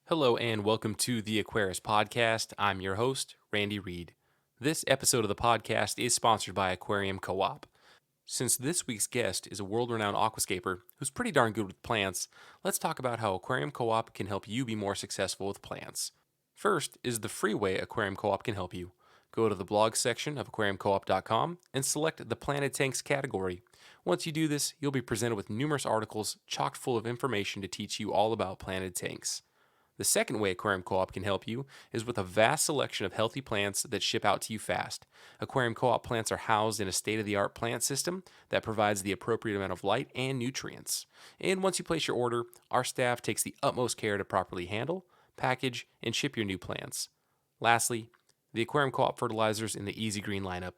Hello and welcome to the Aquarius Podcast. I'm your host, Randy Reed. This episode of the podcast is sponsored by Aquarium Co-Op. Since this week's guest is a world-renowned aquascaper who's pretty darn good with plants, let's talk about how Aquarium Co-Op can help you be more successful with plants. First is the free way Aquarium Co-Op can help you. Go to the blog section of aquariumcoop.com and select the Planted Tanks category. Once you do this, you'll be presented with numerous articles chock full of information to teach you all about planted tanks. The second way Aquarium Co-op can help you is with a vast selection of healthy plants that ship out to you fast. Aquarium Co-op plants are housed in a state-of-the-art plant system that provides the appropriate amount of light and nutrients. And once you place your order, our staff takes the utmost care to properly handle, package, and ship your new plants. Lastly, the Aquarium Co-op fertilizers in the Easy Green lineup.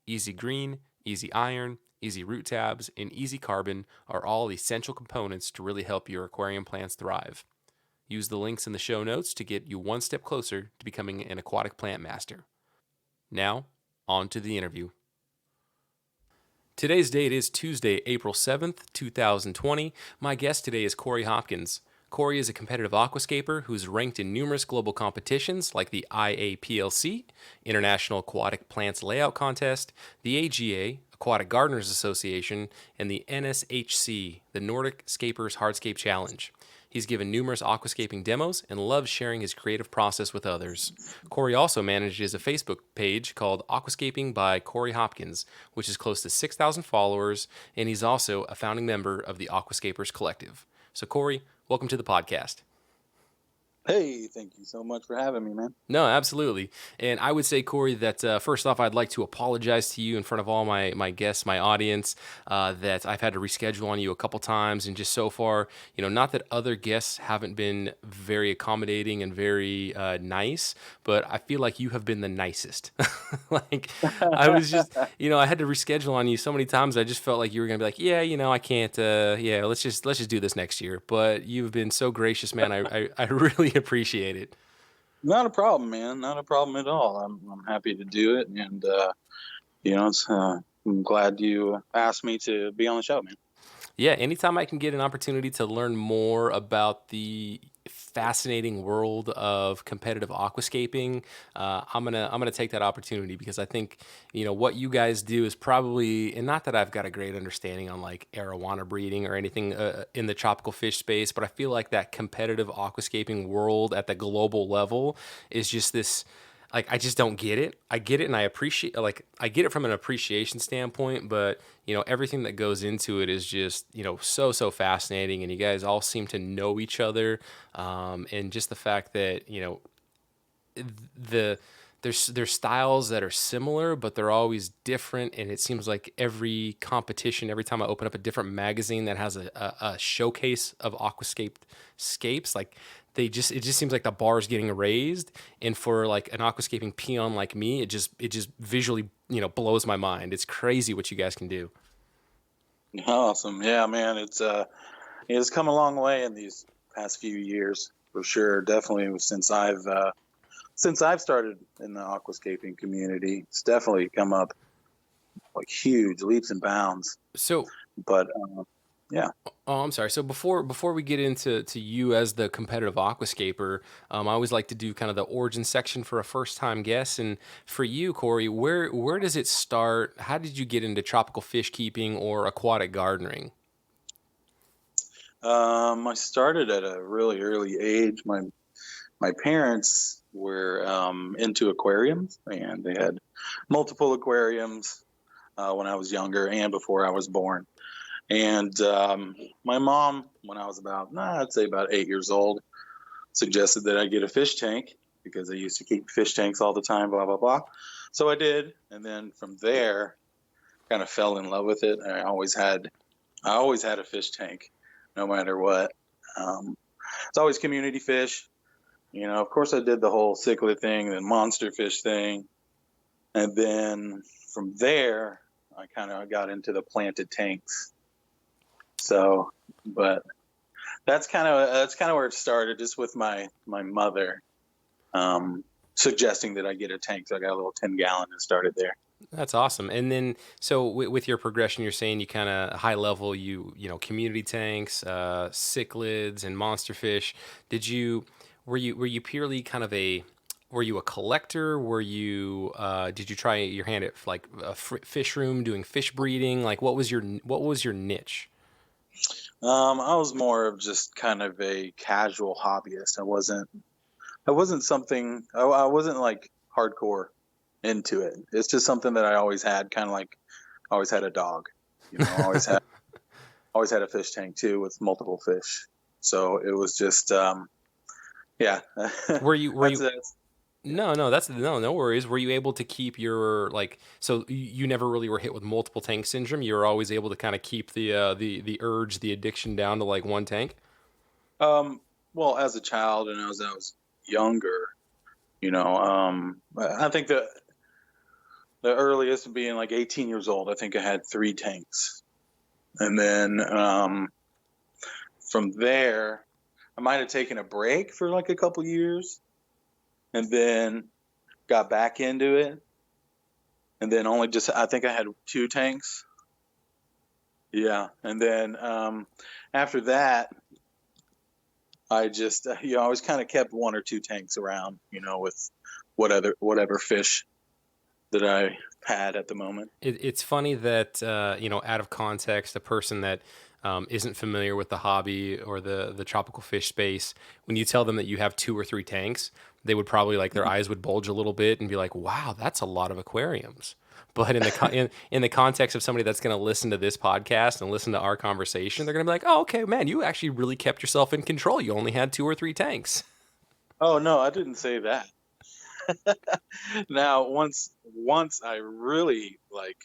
Easy Green, Easy Iron, Easy Root Tabs, and Easy Carbon are all essential components to really help your aquarium plants thrive. Use the links in the show notes to get you one step closer to becoming an aquatic plant master. Now, on to the interview. Today's date is Tuesday, April 7th, 2020. My guest today is Cory Hopkins. Cory is a competitive aquascaper who's ranked in numerous global competitions like the IAPLC, International Aquatic Plants Layout Contest, the AGA, Aquatic Gardeners Association, and the NSHC, the Nordic Scapers Hardscape Challenge. He's given numerous aquascaping demos and loves sharing his creative process with others. Cory also manages a Facebook page called Aquascaping by Cory Hopkins, which is close to 6,000 followers, and he's also a founding member of the Aquascapers Collective. So Cory, welcome to the podcast. Hey, thank you so much for having me, man. No, absolutely. And I would say, Cory, that first off, I'd like to apologize to you in front of all my guests, my audience, that I've had to reschedule on you a couple times. And just so far, not that other guests haven't been very accommodating and very nice, but I feel like you have been the nicest. Like, I was just, I had to reschedule on you so many times. I just felt like you were going to be like, yeah, I can't, let's just do this next year. But you've been so gracious, man. I really appreciate it. Not a problem, man. Not a problem at all. I'm happy to do it, and I'm glad you asked me to be on the show, man. Yeah, anytime I can get an opportunity to learn more about the fascinating world of competitive aquascaping, I'm gonna take that opportunity because I think what you guys do is probably, and not that I've got a great understanding on like arowana breeding or anything in the tropical fish space, but I feel like that competitive aquascaping world at the global level is just this. Like, I just don't get it. I get it and I appreciate, like, I get it from an appreciation standpoint, but, everything that goes into it is just, so fascinating. And you guys all seem to know each other. And just the fact that, there's styles that are similar, but they're always different. And it seems like every competition, every time I open up a different magazine that has a showcase of aquascape scapes, like it just seems like the bar is getting raised. And for like an aquascaping peon like me, it just visually, blows my mind. It's crazy what you guys can do. Awesome, yeah, man. It's come a long way in these past few years, for sure. Definitely since I've started in the aquascaping community, it's definitely come up like huge leaps and bounds. So, But yeah. oh, I'm sorry. So before we get into you as the competitive aquascaper, I always like to do kind of the origin section for a first time guest. And for you, Cory, where does it start? How did you get into tropical fish keeping or aquatic gardening? I started at a really early age. My parents were into aquariums, and they had multiple aquariums when I was younger and before I was born. And my mom, when I was I'd say about 8 years old, suggested that I get a fish tank because I used to keep fish tanks all the time, blah, blah, blah. So I did. And then from there, kind of fell in love with it. I always had a fish tank, no matter what. It's always community fish. Of course, I did the whole cichlid thing, the monster fish thing. And then from there, I kind of got into the planted tanks. So, but that's kind of where it started, just with my mother suggesting that I get a tank. So I got a little 10-gallon and started there. That's awesome. And then, so with your progression, you're saying you kind of high level, community tanks, cichlids, and monster fish. were you purely kind of were you a collector? Were you did you try your hand at like a fish room doing fish breeding? Like what was your niche? I was more of just kind of a casual hobbyist. I wasn't something. I wasn't like hardcore into it. It's just something that I always had, kind of like I always had a dog. You know, always had a fish tank too with multiple fish. So it was just yeah. Were That's you it. Yeah. No, that's no worries. Were you able to keep your like so you never really were hit with multiple tank syndrome? You were always able to kind of keep the urge, the addiction down to like one tank? Well, as a child and as I was younger, I think the earliest being like 18 years old, I think I had 3 tanks. And then from there, I might have taken a break for like a couple years and then got back into it. And then I think I had 2 tanks. Yeah. And then after that, I just, I always kind of kept 1 or 2 tanks around, with whatever fish that I had at the moment. It's funny that out of context, a person that isn't familiar with the hobby or the tropical fish space, when you tell them that you have 2 or 3 tanks, they would probably like their eyes would bulge a little bit and be like, "Wow, that's a lot of aquariums." But in the context of somebody that's going to listen to this podcast and listen to our conversation, they're going to be like, "Oh, okay, man, you actually really kept yourself in control. You only had 2 or 3 tanks." Oh no, I didn't say that. Now, once I really like,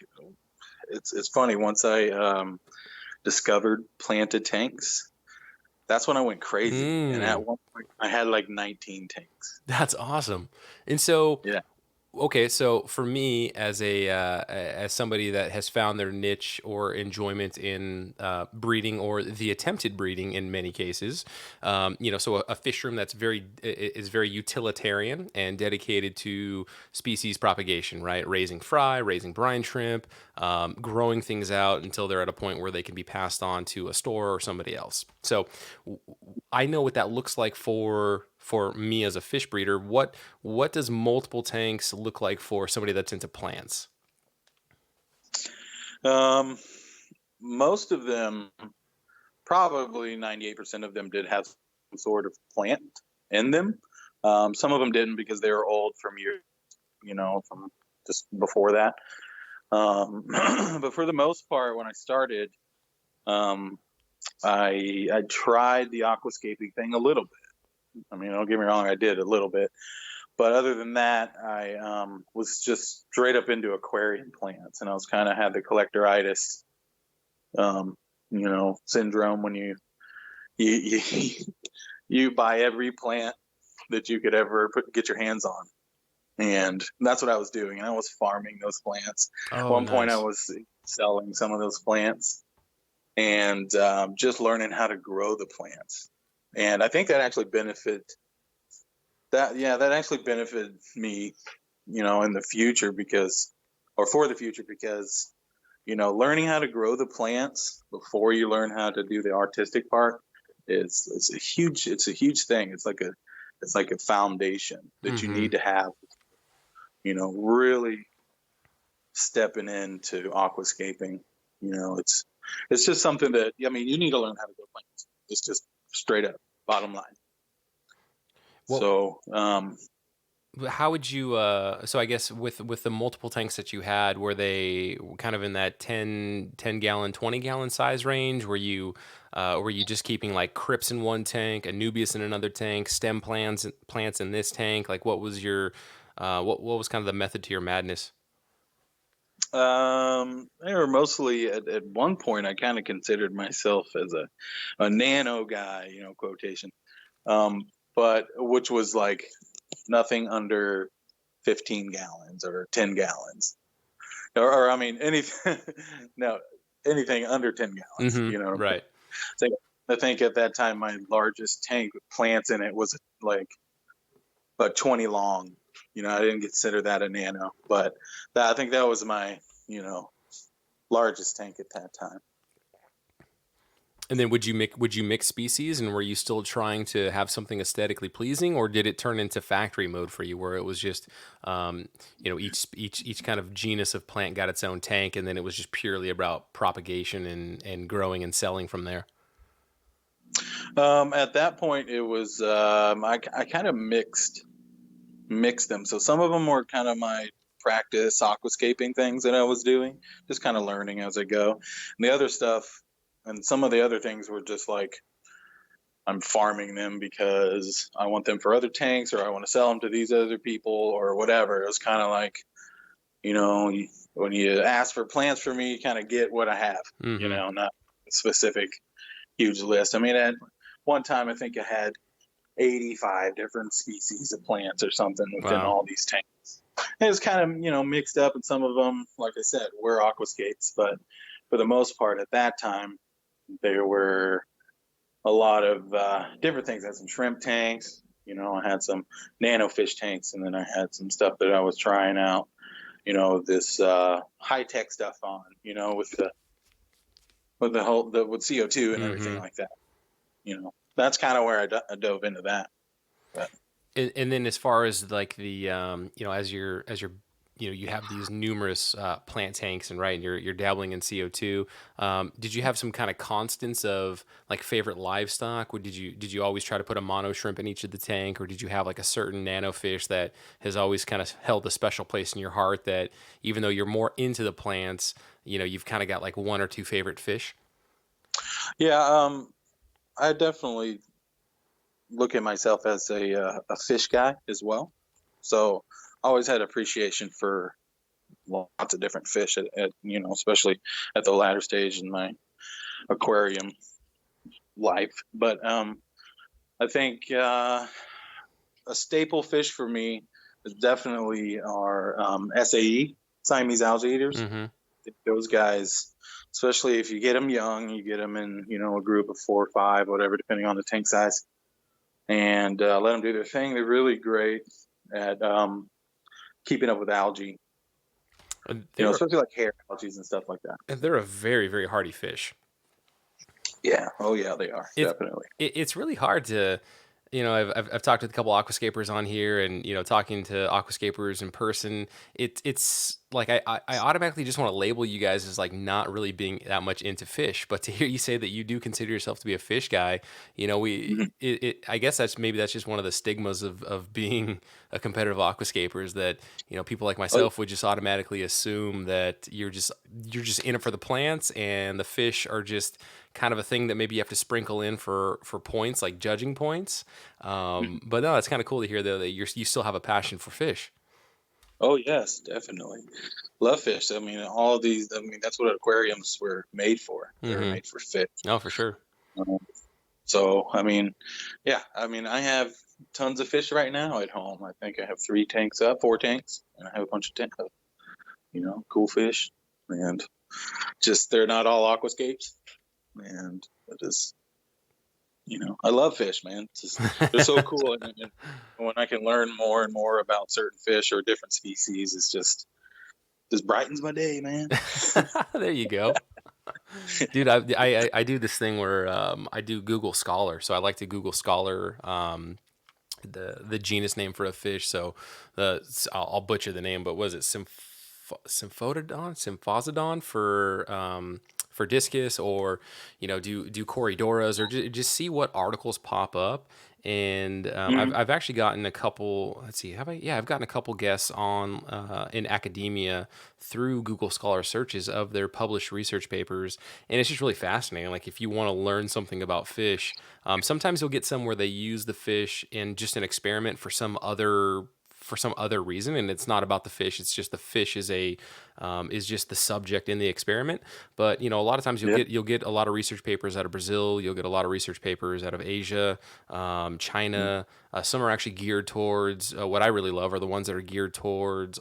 it's funny. Once I discovered planted tanks, that's when I went crazy. And Mm, at one point, I had like 19 tanks. that's awesome. And so Yeah. okay, so for me, as somebody that has found their niche or enjoyment in breeding or the attempted breeding in many cases, so a fish room that's is very utilitarian and dedicated to species propagation, right? Raising fry, raising brine shrimp, growing things out until they're at a point where they can be passed on to a store or somebody else. So I know what that looks like for me as a fish breeder. What does multiple tanks look like for somebody that's into plants? Um, Most of them, probably 98% of them, did have some sort of plant in them. Some of them didn't because they were old from years, from just before that. But for the most part, when I started, um, I tried the aquascaping thing a little bit. I mean, don't get me wrong, I did a little bit, but other than that, I was just straight up into aquarium plants, and I was kind of had the collectoritis, um, syndrome when you you buy every plant that you could ever get your hands on, and that's what I was doing, and I was farming those plants. At Oh, one point, I nice. was selling some of those plants and just learning how to grow the plants. And I think that actually that actually benefited me, in the future for the future because, learning how to grow the plants before you learn how to do the artistic part it's a huge thing. It's like a foundation that you Mm-hmm. need to have, really stepping into aquascaping. It's just something that, I mean, you need to learn how to grow plants. It's just straight up bottom line. Well, So, how would you? So I guess with the multiple tanks that you had, were they kind of in that 10 gallon, 20 gallon size range? Were you just keeping like crypts in one tank, anubias in another tank, stem plants in this tank? Like, what was your what was kind of the method to your madness? they were mostly at one point. I kind of considered myself as a nano guy, quotation. But which was like nothing under 15 gallons or 10 gallons, or I mean anything. No, anything under 10 gallons. Mm-hmm. Right. So I think at that time my largest tank with plants in it was like a 20 long. I didn't consider that a nano, but I think that was my you know largest tank at that time. And then would you mix species, and were you still trying to have something aesthetically pleasing, or did it turn into factory mode for you, where it was just each kind of genus of plant got its own tank, and then it was just purely about propagation and growing and selling from there? At that point, it was I kind of mixed them. So some of them were kind of my practice aquascaping things that I was doing, just kind of learning as I go. And the other stuff, and some of the other things were just like I'm farming them because I want them for other tanks, or I want to sell them to these other people or whatever. It was kind of like, when you ask for plants for me, you kind of get what I have, Mm-hmm. not a specific huge list. I mean, at one time, I think I had 85 different species of plants or something within Wow. all these tanks. And it was kind of, mixed up, and some of them, like I said, were aquascapes, but for the most part at that time, there were a lot of different things. I had some shrimp tanks, I had some nano fish tanks, and then I had some stuff that I was trying out, this high tech stuff on, with CO2 and everything Mm-hmm. like that. That's kind of where I dove into that. But And then as far as like the as you're you have these numerous plant tanks, and right, and you're dabbling in CO2. Did you have some kind of constants of like favorite livestock? Or did you always try to put a mono shrimp in each of the tank, or did you have like a certain nano fish that has always kind of held a special place in your heart, that even though you're more into the plants, you've kind of got like one or two favorite fish? yeah, I definitely look at myself as a fish guy as well. So I always had appreciation for lots of different fish especially at the latter stage in my aquarium life. But I think a staple fish for me is definitely our SAE, Siamese algae eaters. Mm-hmm. Those guys, especially if you get them young, you get them in, a group of 4 or 5, whatever, depending on the tank size, and let them do their thing. They're really great at keeping up with algae, They're especially like hair algae and stuff like that. they're a very, very hardy fish. Yeah. Oh, yeah, they are. It's Definitely. it's really hard to, I've talked with a couple aquascapers on here, and talking to aquascapers in person, it's like I automatically just want to label you guys as like not really being that much into fish. But to hear you say that you do consider yourself to be a fish guy, Mhm. I guess that's just one of the stigmas of being a competitive aquascaper, is that people like Oh, myself would just automatically assume that you're just in it for the plants, and the fish are just kind of a thing that maybe you have to sprinkle in for points, like judging points. mhm. But no, it's kind of cool to hear though that you still have a passion for fish. Oh, yes, definitely. Love fish. I mean, all of these. I mean, that's what aquariums were made for. They were Mm-hmm. made for fish. Oh, for sure. Um, So, I mean, yeah, I mean, I have tons of fish right now at home. I think I have 3 tanks up, 4 tanks, and I have a bunch of cool fish, and just they're not all aquascapes, and it is, I love fish, man. It's just, they're so cool, and when I can learn more and more about certain fish or different species, it's just brightens my day, man. There you go. Dude, I do this thing where I do Google Scholar. So I like to Google Scholar the genus name for a fish. So I'll butcher the name, but was it symphosodon for discus, or do Corydoras, or just see what articles pop up. And Mhm. I've actually gotten a couple. Let's see, have I? Yeah, I've gotten a couple guests on in academia through Google Scholar searches of their published research papers, and it's just really fascinating. Like if you want to learn something about fish, sometimes you'll get some where they use the fish in just an experiment for some other reason, and it's not about the fish. It's just the fish is just the subject in the experiment. But a lot of times you'll Yeah. get a lot of research papers out of Brazil. You'll get a lot of research papers out of Asia, China. Some are actually geared towards what I really love are the ones that are geared towards.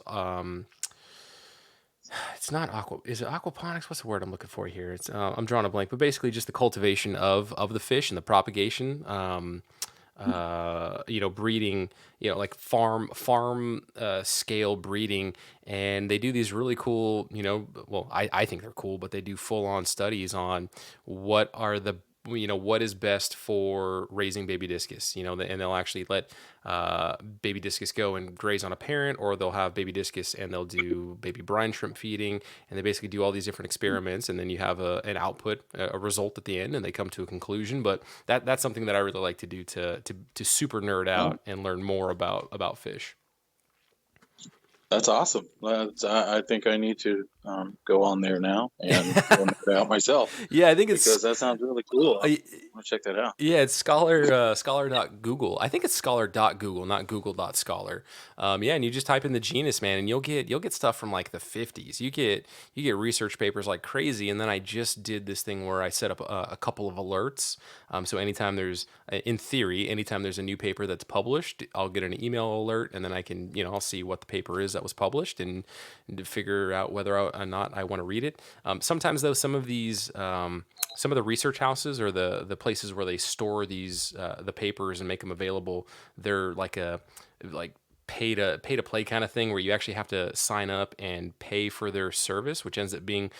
It's not aqua. Is it aquaponics? What's the word I'm looking for here? I'm drawing a blank, but basically just the cultivation of the fish and the propagation. Breeding, like farm scale breeding, and they do these really cool, well, I think they're cool, but they do full on studies on what are what is best for raising baby discus, and they'll actually let baby discus go and graze on a parent, or they'll have baby discus and they'll do baby brine shrimp feeding, and they basically do all these different experiments, and then you have an output, a result at the end, and they come to a conclusion. But that's something that I really like to do to super nerd Oh, out and learn more about fish. that's awesome. I think I need to go on there now and go nerd out myself Yeah, I think it's because that sounds really cool. I uh, want to check that out. Yeah, it's scholar.google. I think it's scholar.google, not google.scholar. Yeah, and you just type in the genus, man, and you'll get stuff from like the 50s. You get research papers like crazy. And then I just did this thing where I set up a couple of alerts. So in theory, anytime there's a new paper that's published, I'll get an email alert, and then I can, I'll see what the paper is that was published, and to figure out whether or not I want to read it. Sometimes though, some of the research houses, or the places where they store these the papers and make them available, they're like pay to play kind of thing, where you actually have to sign up and pay for their service, which ends up being,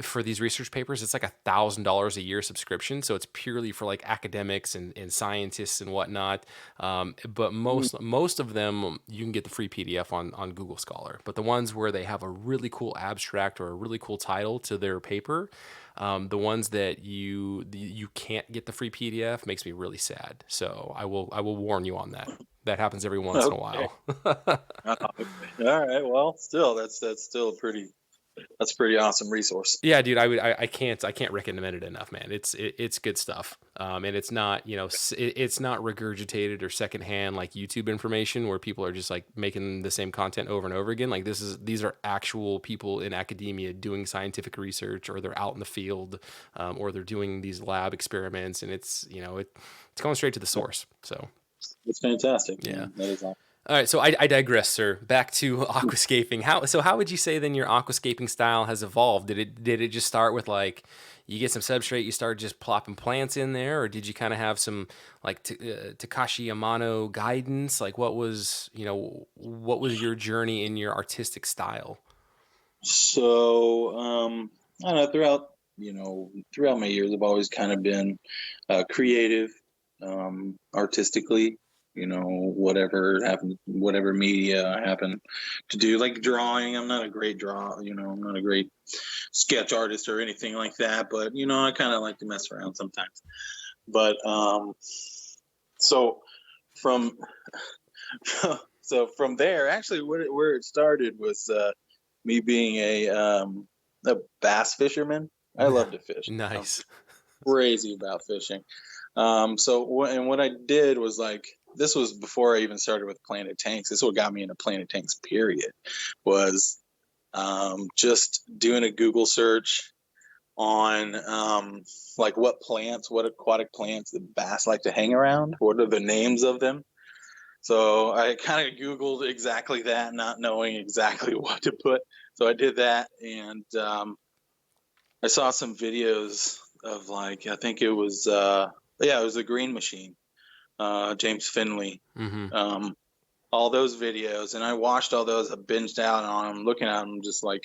for these research papers, it's like $1,000 a year subscription. So it's purely for like academics and scientists and whatnot. But most of them, you can get the free PDF on Google Scholar. But the ones where they have a really cool abstract or a really cool title to their paper, the ones that you can't get the free PDF, makes me really sad. So I will warn you on that. That happens every once in a Okay. while. Okay. All right. Well, still, that's still that's a pretty awesome resource. Yeah, dude, I can't recommend it enough, man. It's good stuff, and it's not, it's not regurgitated or secondhand like YouTube information, where people are just like making the same content over and over again. Like these are actual people in academia doing scientific research, or they're out in the field, or they're doing these lab experiments, and it's going straight to the source. So It's fantastic. yeah. Man. That is awesome. All right, so I digress, sir. Back to aquascaping. How would you say then your aquascaping style has evolved? Did it just start with like you get some substrate, you start just plopping plants in there, or did you kind of have some like Takashi Amano guidance? Like what was your journey in your artistic style? So, I don't know, throughout my years, I've always kind of been creative, artistically, whatever media I happen to do, like drawing. I'm not a great I'm not a great sketch artist or anything like that, but, I kind of like to mess around sometimes. But, so from, so from there, actually, where it started was, me being a bass fisherman. I love to fish. I'm Nice. crazy about fishing. And what I did was, like, this was before I even started with Planet Tanks. This is what got me into Planet Tanks. Period. Was just doing a Google search on like what aquatic plants the bass like to hang around. What are the names of them? So I kind of Googled exactly that, not knowing exactly what to put. So I did that, and I saw some videos of, like, I think it was it was the Green Machine, James Finley, Mm-hmm. all those videos, and I watched all those. I binged out on them, looking at them, just like,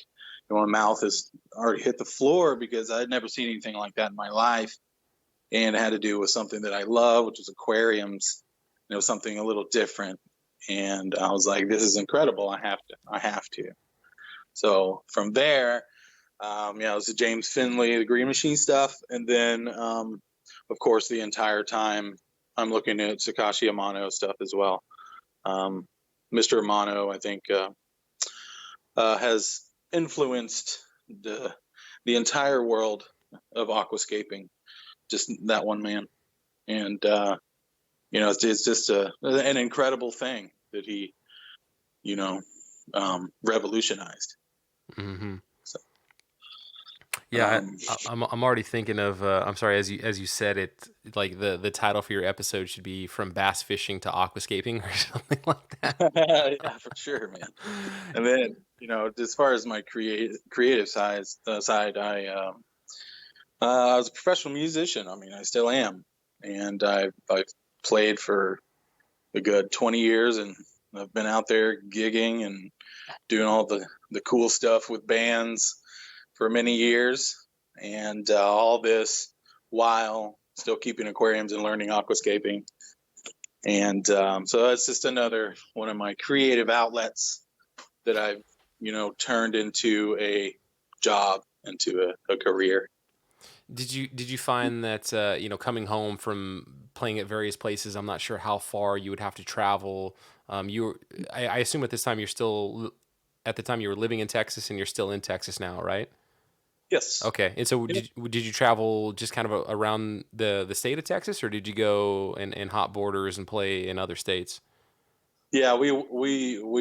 my mouth has already hit the floor because I'd never seen anything like that in my life, and it had to do with something that I love, which was aquariums. It was something a little different, and I was like, "This is incredible! I have to." So from there, it was the James Finley, the Green Machine stuff, and then, of course, the entire time I'm looking at Takashi Amano stuff as well. Mr. Amano, I think, has influenced the entire world of aquascaping. Just that one man, and it's just an incredible thing that he, revolutionized. Mm-hmm. So, Yeah, I'm already thinking of. I'm sorry, as you said it, like the title for your episode should be "From Bass Fishing to Aquascaping" or something like that. yeah, for sure, man. And then, as far as my creative side, I was a professional musician. I mean, I still am, and I've played for a good 20 years, and I've been out there gigging and doing all the cool stuff with bands for many years, and all this while still keeping aquariums and learning aquascaping. And so that's just another one of my creative outlets that I've, turned into a job, into a career. Did you find that coming home from playing at various places, I'm not sure how far you would have to travel. I assume at this time you're still at the time you were living in Texas, and you're still in Texas now, right? Yes. Okay. And so Yep. did you travel just kind of around the state of Texas, or did you go and hop borders and play in other states? Yeah, we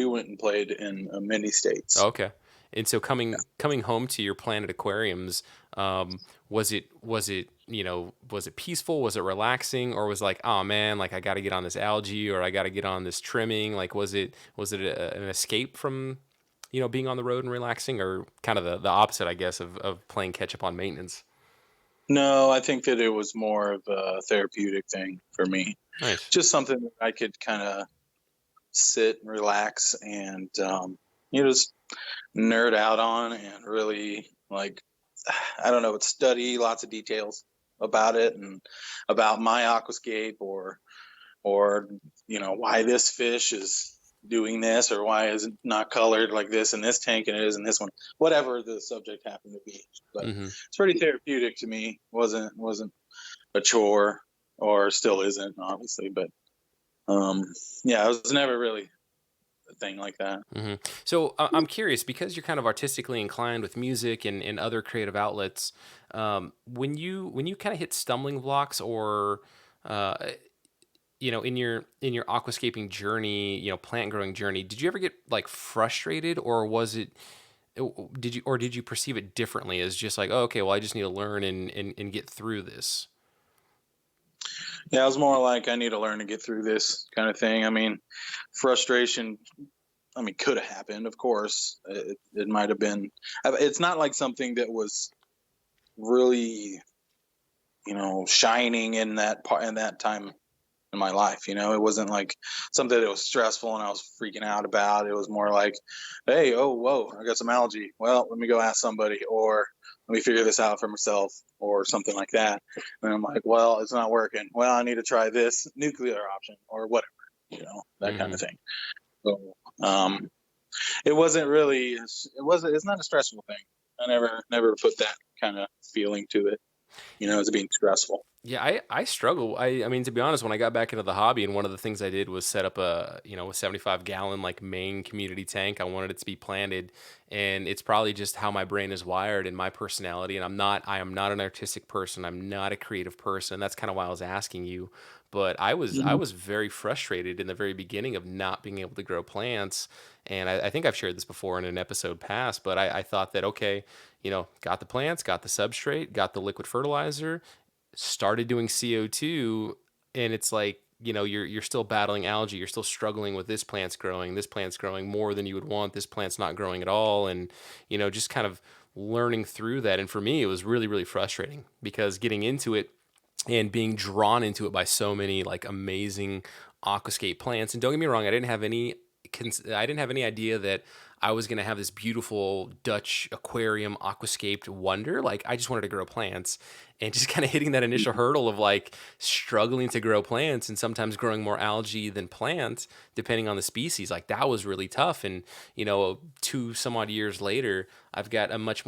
went and played in many states. Okay. And so coming home to your Planet Aquariums, was it peaceful? Was it relaxing? Or was it like, oh man, like I got to get on this algae, or I got to get on this trimming? Like was it an escape from being on the road and relaxing, or kind of the opposite, I guess, of playing catch up on maintenance? No, I think that it was more of a therapeutic thing for me. Nice. Just something that I could kind of sit and relax and just nerd out on and really like I don't know, study lots of details about it and about my aquascape or why this fish is doing this or why is it not colored like this in this tank and it is in this one, whatever the subject happened to be. But Hmm. it's pretty therapeutic to me. Wasn't a chore, or still isn't, obviously, but yeah, it was never really a thing like that. Hmm. So I'm curious, because you're kind of artistically inclined with music and other creative outlets. When you kind of hit stumbling blocks, or uh, in your aquascaping journey, plant growing journey, did you ever get like frustrated, or did you perceive it differently as just like, oh, okay, well, I just need to learn and get through this? Yeah, it was more like I need to learn to get through this kind of thing. I mean, frustration, I mean, could have happened, of course. It might have been. It's not like something that was really, shining in that part in that time in my life. It wasn't like something that was stressful and I was freaking out about. It was more like, hey, oh, whoa, I got some algae. Well, let me go ask somebody, or let me figure this out for myself, or something like that. And I'm like, well, it's not working. Well, I need to try this nuclear option or whatever, that kind Hmm. of thing. So, it wasn't really. It's not a stressful thing. I never put that kind of feeling to it, as being stressful. Yeah, I struggle. I mean, to be honest, when I got back into the hobby, and one of the things I did was set up a 75-gallon like main community tank. I wanted it to be planted, and it's probably just how my brain is wired and my personality. And I am not an artistic person. I'm not a creative person. That's kind of why I was asking you. But I Mhm. was very frustrated in the very beginning of not being able to grow plants. And I think I've shared this before in an episode past, but I thought that, okay, got the plants, got the substrate, got the liquid fertilizer, started doing CO2, and it's like, you're still battling algae, you're still struggling with this plant's growing more than you would want, this plant's not growing at all, and just kind of learning through that. And for me, it was really, really frustrating, because getting into it and being drawn into it by so many like amazing aquascape plants. And don't get me wrong, I didn't have any idea that I was going to have this beautiful Dutch aquarium aquascaped wonder. Like, I just wanted to grow plants, and just kind of hitting that initial hurdle of like struggling to grow plants, and sometimes growing more algae than plants, depending on the species. Like, that was really tough. And, two some odd years later, I've got a much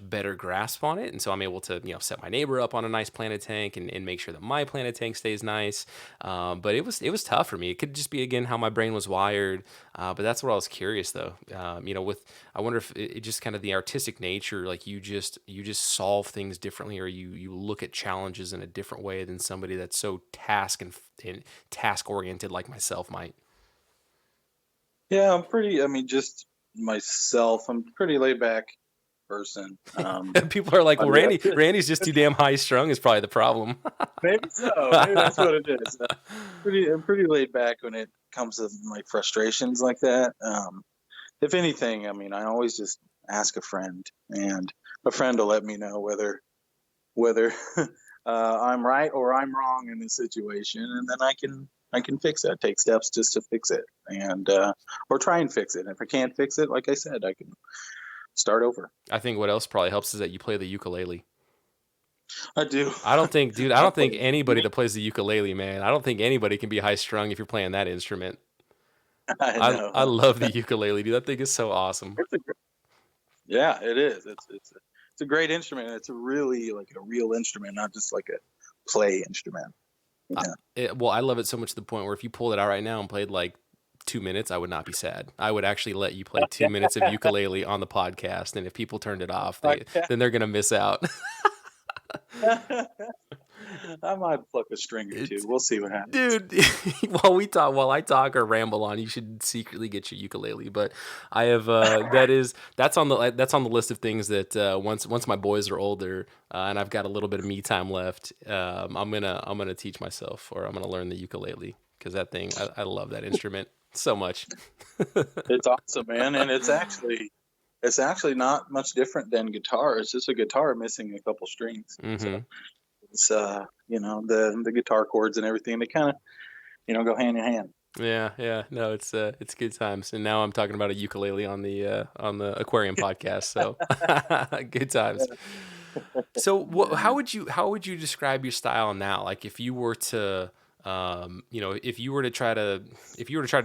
better grasp on it. And so I'm able to, set my neighbor up on a nice planted tank, and make sure that my planted tank stays nice. But it was tough for me. It could just be, again, how my brain was wired. But that's what I was curious, though. I wonder if it just kind of the artistic nature, like you just solve things differently, or you look at challenges in a different way than somebody that's so and task oriented like myself might. Yeah, I mean, just myself. I'm a pretty laid back person. People are like, I well, mean, Randy's just too damn high strung is probably the problem. maybe so. Maybe that's what it is. I'm pretty laid back when it comes to my frustrations like that. If anything, I mean, I always just ask a friend, and a friend will let me know whether I'm right or I'm wrong in this situation, and then I can fix it. Take steps just to fix it, and or try and fix it. If I can't fix it, like I said, I can start over. I think what else probably helps is that you play the ukulele. I do. I don't think, dude, I I don't think play. anybody that plays the ukulele, man, I don't think anybody can be high strung if you're playing that instrument. I I know. love the ukulele, dude. That thing is so awesome. Yeah, it is. It's a great instrument. It's a really like a real instrument, not just like a play instrument. Yeah. Well, I love it so much to the point where if you pulled it out right now and played like 2 minutes, I would not be sad. I would actually let you play 2 minutes of ukulele on the podcast, and if people turned it off, then they're gonna miss out. I might pluck a string or two. It's, We'll see what happens. dude, while I talk or ramble on, you should secretly get your ukulele. But I have that's on the list of things that once my boys are older and I've got a little bit of me time left, I'm gonna teach myself, or I'm gonna learn the ukulele, because that thing, I love that instrument so much. It's awesome, man, and it's actually not much different than guitar. It's just a guitar missing a couple strings. Mm-hmm. So it's the guitar chords and everything, they kind of go hand in hand. Yeah. No, it's good times. And now I'm talking about a ukulele on the Aquarium podcast. So good times. So how would you describe your style now? Like if you were to if you were to try to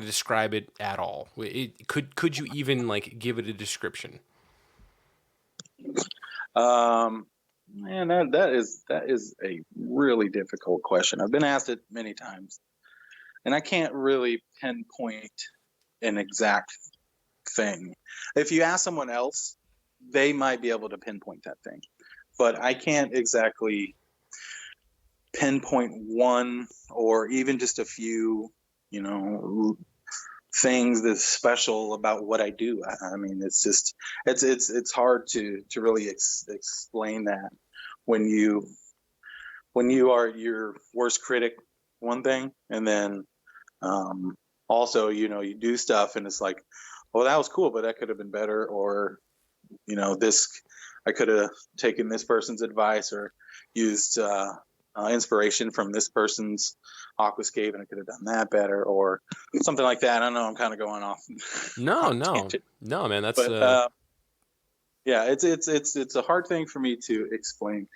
describe it at all, could you even like give it a description? Um, Man, that is a really difficult question. I've been asked it many times, and I can't really pinpoint an exact thing. If you ask someone else, they might be able to pinpoint that thing, but I can't exactly pinpoint one or even just a few, you know, things that's special about what I do. I mean, it's just it's hard to really explain that when you are your worst critic, one thing, and then also you do stuff and it's like, well, that was cool, but that could have been better, or this, I could have taken this person's advice or used inspiration from this person's Aquascape and I could have done that better or something like that. I don't know, I'm kind of going off No, on a no, tangent, no, man. That's but yeah, it's a hard thing for me to explain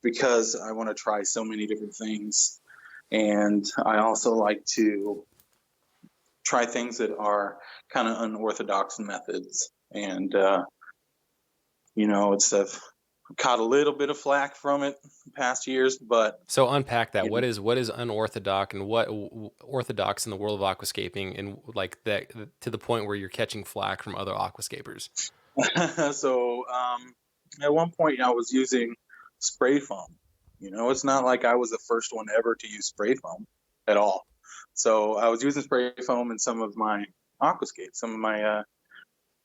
because I want to try so many different things, and I also like to try things that are kind of unorthodox methods. And I've caught a little bit of flack from it in past years, but so unpack that. you know, What is unorthodox, and what orthodox in the world of aquascaping, and like that to the point where you're catching flack from other aquascapers? so at one point I was using spray foam. It's not like I was the first one ever to use spray foam at all. So I was using spray foam in some of my aquascapes, some of my,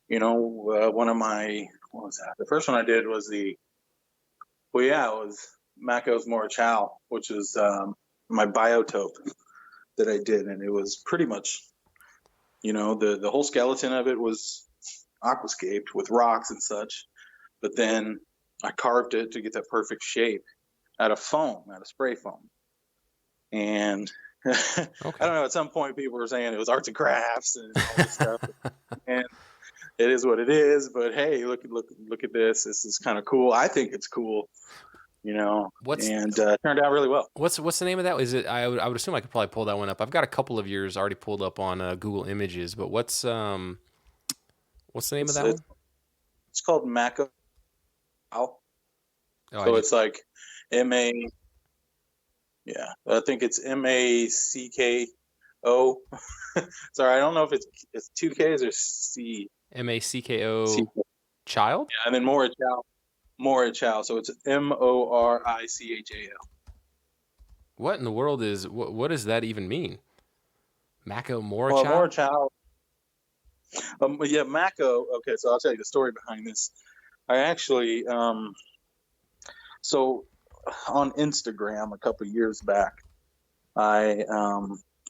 one of my, what was that? The first one I did was it was Mako's Morichal, which is my BioTope that I did. And it was pretty much, the whole skeleton of it was aquascaped with rocks and such. But then I carved it to get that perfect shape out of spray foam. And I Okay. don't know, at some point people were saying it was arts and crafts and all this stuff. And it is what it is, but hey, look at this. This is kind of cool. I think it's cool, What's and turned out really well. what's the name of that? Is it? I would assume I could probably pull that one up. I've got a couple of yours already pulled up on Google Images, but what's the name of It's that it's, one? it's called Mako. Oh, I So did. it's like M-A, yeah, I think it's Mako. Sorry, I don't know if it's two Ks or C. C. Mako child. Yeah, and then Morichal. So it's Morichal. What in the world is what does that even mean? Mako Well, Morichal? Morichal. But yeah, Mako. Okay, so I'll tell you the story behind this. I actually, so on Instagram a couple of years back, I,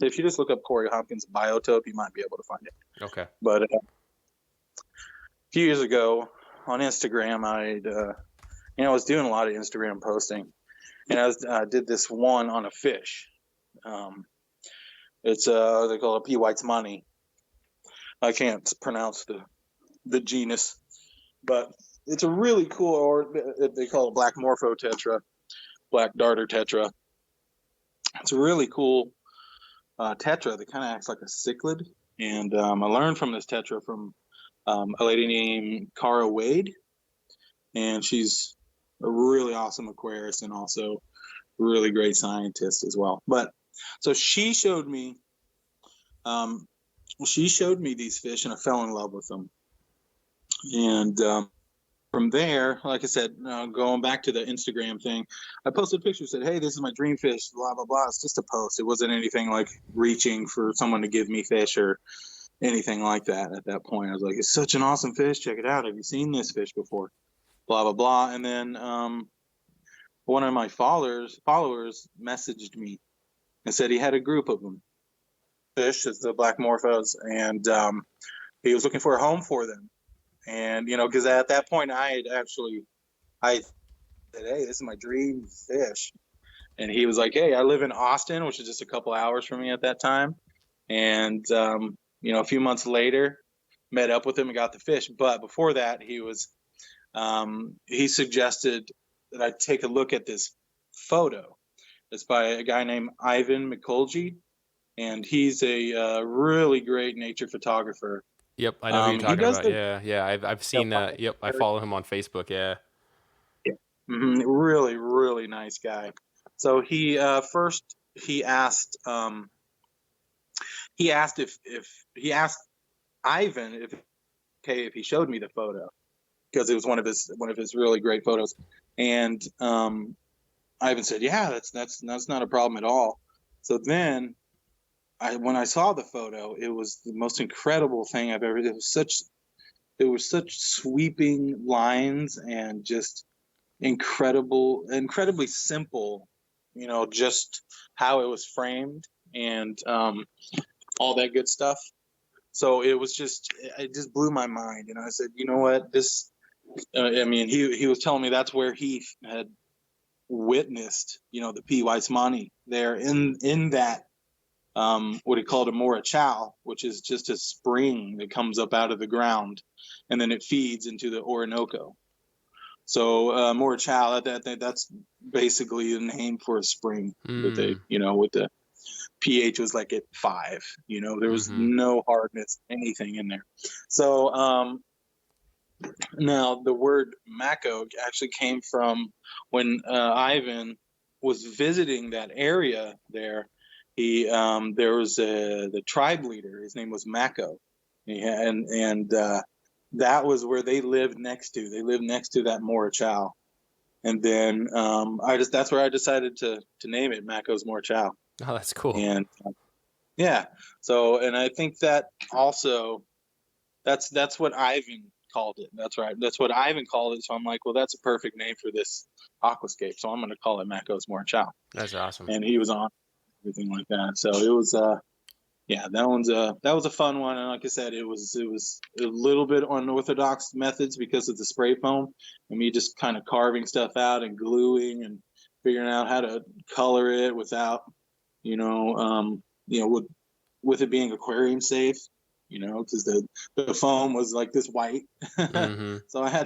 if you just look up Cory Hopkins BioTope, you might be able to find it. Okay. But a few years ago on Instagram, I was doing a lot of Instagram posting, and I did this one on a fish. It's they call it P. White's money. I can't pronounce the genus, but it's a really cool, or they call it black morpho tetra. black darter tetra. It's a really cool tetra that kind of acts like a cichlid. And I learned from this tetra from a lady named Cara Wade, and she's a really awesome aquarist and also a really great scientist as well. But so she showed me these fish, and I fell in love with them. And from there, like I said, going back to the Instagram thing, I posted a picture, said, "Hey, this is my dream fish, blah, blah, blah." It's just a post. It wasn't anything like reaching for someone to give me fish or anything like that at that point. I was like, "It's such an awesome fish. Check it out. Have you seen this fish before?" Blah, blah, blah. And then one of my followers messaged me and said he had a group of them. Fish is the black morphos, and he was looking for a home for them. And, because at that point I said, "Hey, this is my dream fish." And he was like, "Hey, I live in Austin," which is just a couple hours from me at that time. And, a few months later, met up with him and got the fish. But before that, he suggested that I take a look at this photo. It's by a guy named Ivan Mikolji, and he's a really great nature photographer. Yep, I know who you're He talking does about. the Yeah, yeah, I've seen. Yep, I follow him on Facebook. Yeah. really, really nice guy. So he first he asked he asked Ivan if he showed me the photo, because it was one of his really great photos. And Ivan said, "Yeah, that's not a problem at all." So then when I saw the photo, it was the most incredible thing I've ever. It was such sweeping lines and just incredibly simple. Just how it was framed and all that good stuff. So it just blew my mind, and I said, "You know what? This." He was telling me that's where he had witnessed, the P. Weissmani there in that what he called a Morichal, which is just a spring that comes up out of the ground, and then it feeds into the Orinoco. So Morichal, that's basically the name for a spring that they, with the pH was like at 5. There was no hardness, anything in there. So now the word Mako actually came from when Ivan was visiting that area there. There was the tribe leader. His name was Mako, and that was where they lived next to. They lived next to that Morichal, and then that's where I decided to name it Mako's Morichal. Oh, that's cool. And yeah, so and I think that also that's what Ivan called it. That's right. That's what Ivan called it. So I'm like, well, that's a perfect name for this aquascape. So I'm going to call it Mako's Morichal. That's awesome. And he was on everything like that. So it was that was a fun one. And like I said, it was a little bit unorthodox methods because of the spray foam and me just kind of carving stuff out and gluing and figuring out how to color it without, with it being aquarium safe, because the foam was like this white. So I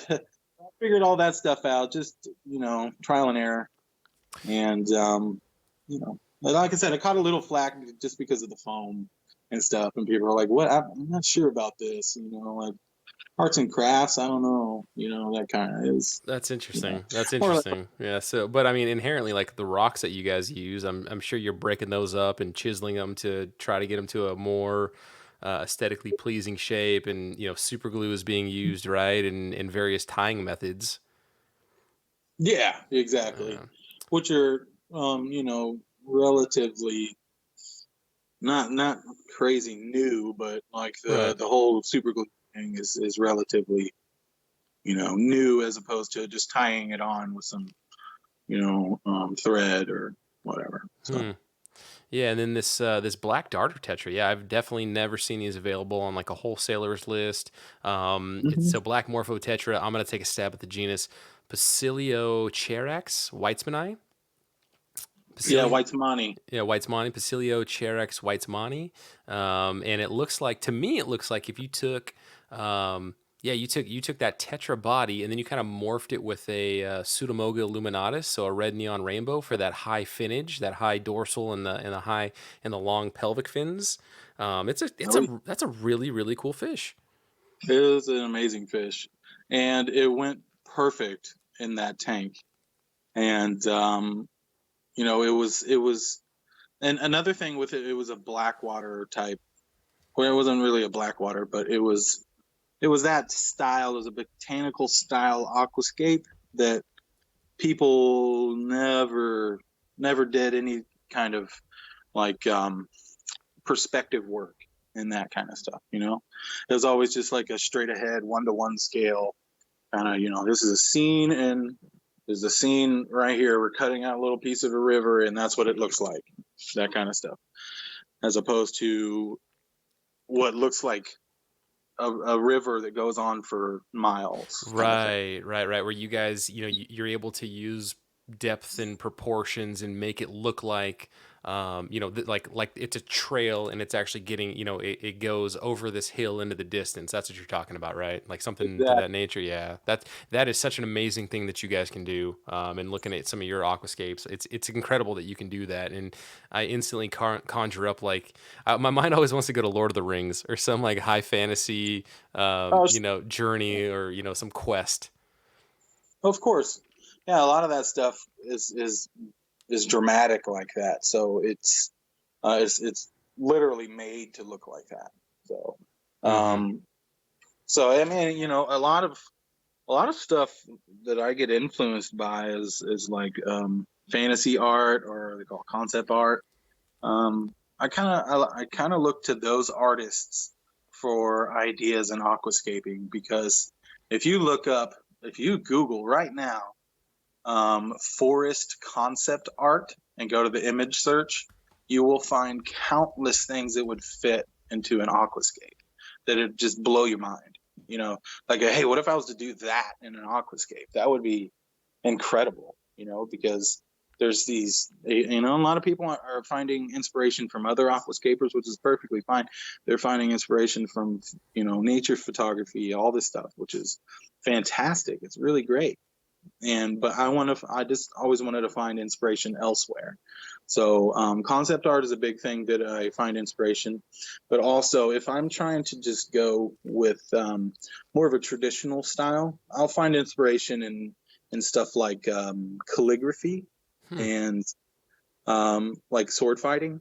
figured all that stuff out, just, trial and error. And, like I said, I caught a little flack just because of the foam and stuff. And people are like, "What? I'm not sure about this." Like arts and crafts. I don't know. That kind of is. That's interesting. That's interesting. Yeah. So, but I mean, inherently, like the rocks that you guys use, I'm sure you're breaking those up and chiseling them to try to get them to a more aesthetically pleasing shape, and super glue is being used, right, in various tying methods. Yeah, exactly. Which are relatively not crazy new, but like the whole super glue thing is relatively new, as opposed to just tying it on with some thread or whatever. So. Yeah, and then this black darter tetra. Yeah, I've definitely never seen these available on like a wholesaler's list. It's a black morpho tetra. I'm gonna take a stab at the genus Paciliocherax Weitzmani. Yeah, Weissmani. Yeah, Weitzmani, Paciliocherax Weitzmani. And it looks like, to me, if you took Yeah, you took that tetra body and then you kind of morphed it with a Pseudomoga illuminatus, so a red neon rainbow for that high finnage, that high dorsal and the high and the long pelvic fins. Oh, That's a really really cool fish. it was an amazing fish, and it went perfect in that tank. And it was, and another thing with it, it was a blackwater type. Well, it wasn't really a blackwater, but it was that style. It was a botanical style aquascape that people never did any kind of like perspective work in that kind of stuff. It was always just like a straight ahead 1-to-1 scale kind of. This is a scene, and there's a scene right here. We're cutting out a little piece of a river, and that's what it looks like. That kind of stuff, as opposed to what looks like a river that goes on for miles, kind of thing. Right. Where you guys, you're able to use depth and proportions and make it look like, like it's a trail and it's actually getting, it goes over this hill into the distance. That's what you're talking about, right? Like something to Exactly. that nature. Yeah, that is such an amazing thing that you guys can do. And looking at some of your aquascapes, it's incredible that you can do that. And I instantly conjure up like my mind always wants to go to Lord of the Rings or some like high fantasy Oh, journey or some quest. of course. Yeah, a lot of that stuff is dramatic like that. So it's literally made to look like that. So Mm-hmm. um so I mean, a lot of stuff that I get influenced by is like fantasy art, or they call it concept art. I kind of look to those artists for ideas in aquascaping, because if you look up, if you Google right now, forest concept art, and go to the image search, you will find countless things that would fit into an aquascape that would just blow your mind. Like, hey, what if I was to do that in an aquascape? That would be incredible, because there's these, a lot of people are finding inspiration from other aquascapers, which is perfectly fine. They're finding inspiration from, nature photography, all this stuff, which is fantastic. It's really great. But I just always wanted to find inspiration elsewhere. So concept art is a big thing that I find inspiration. But also, if I'm trying to just go with more of a traditional style, I'll find inspiration in stuff like calligraphy, Hmm. and like sword fighting,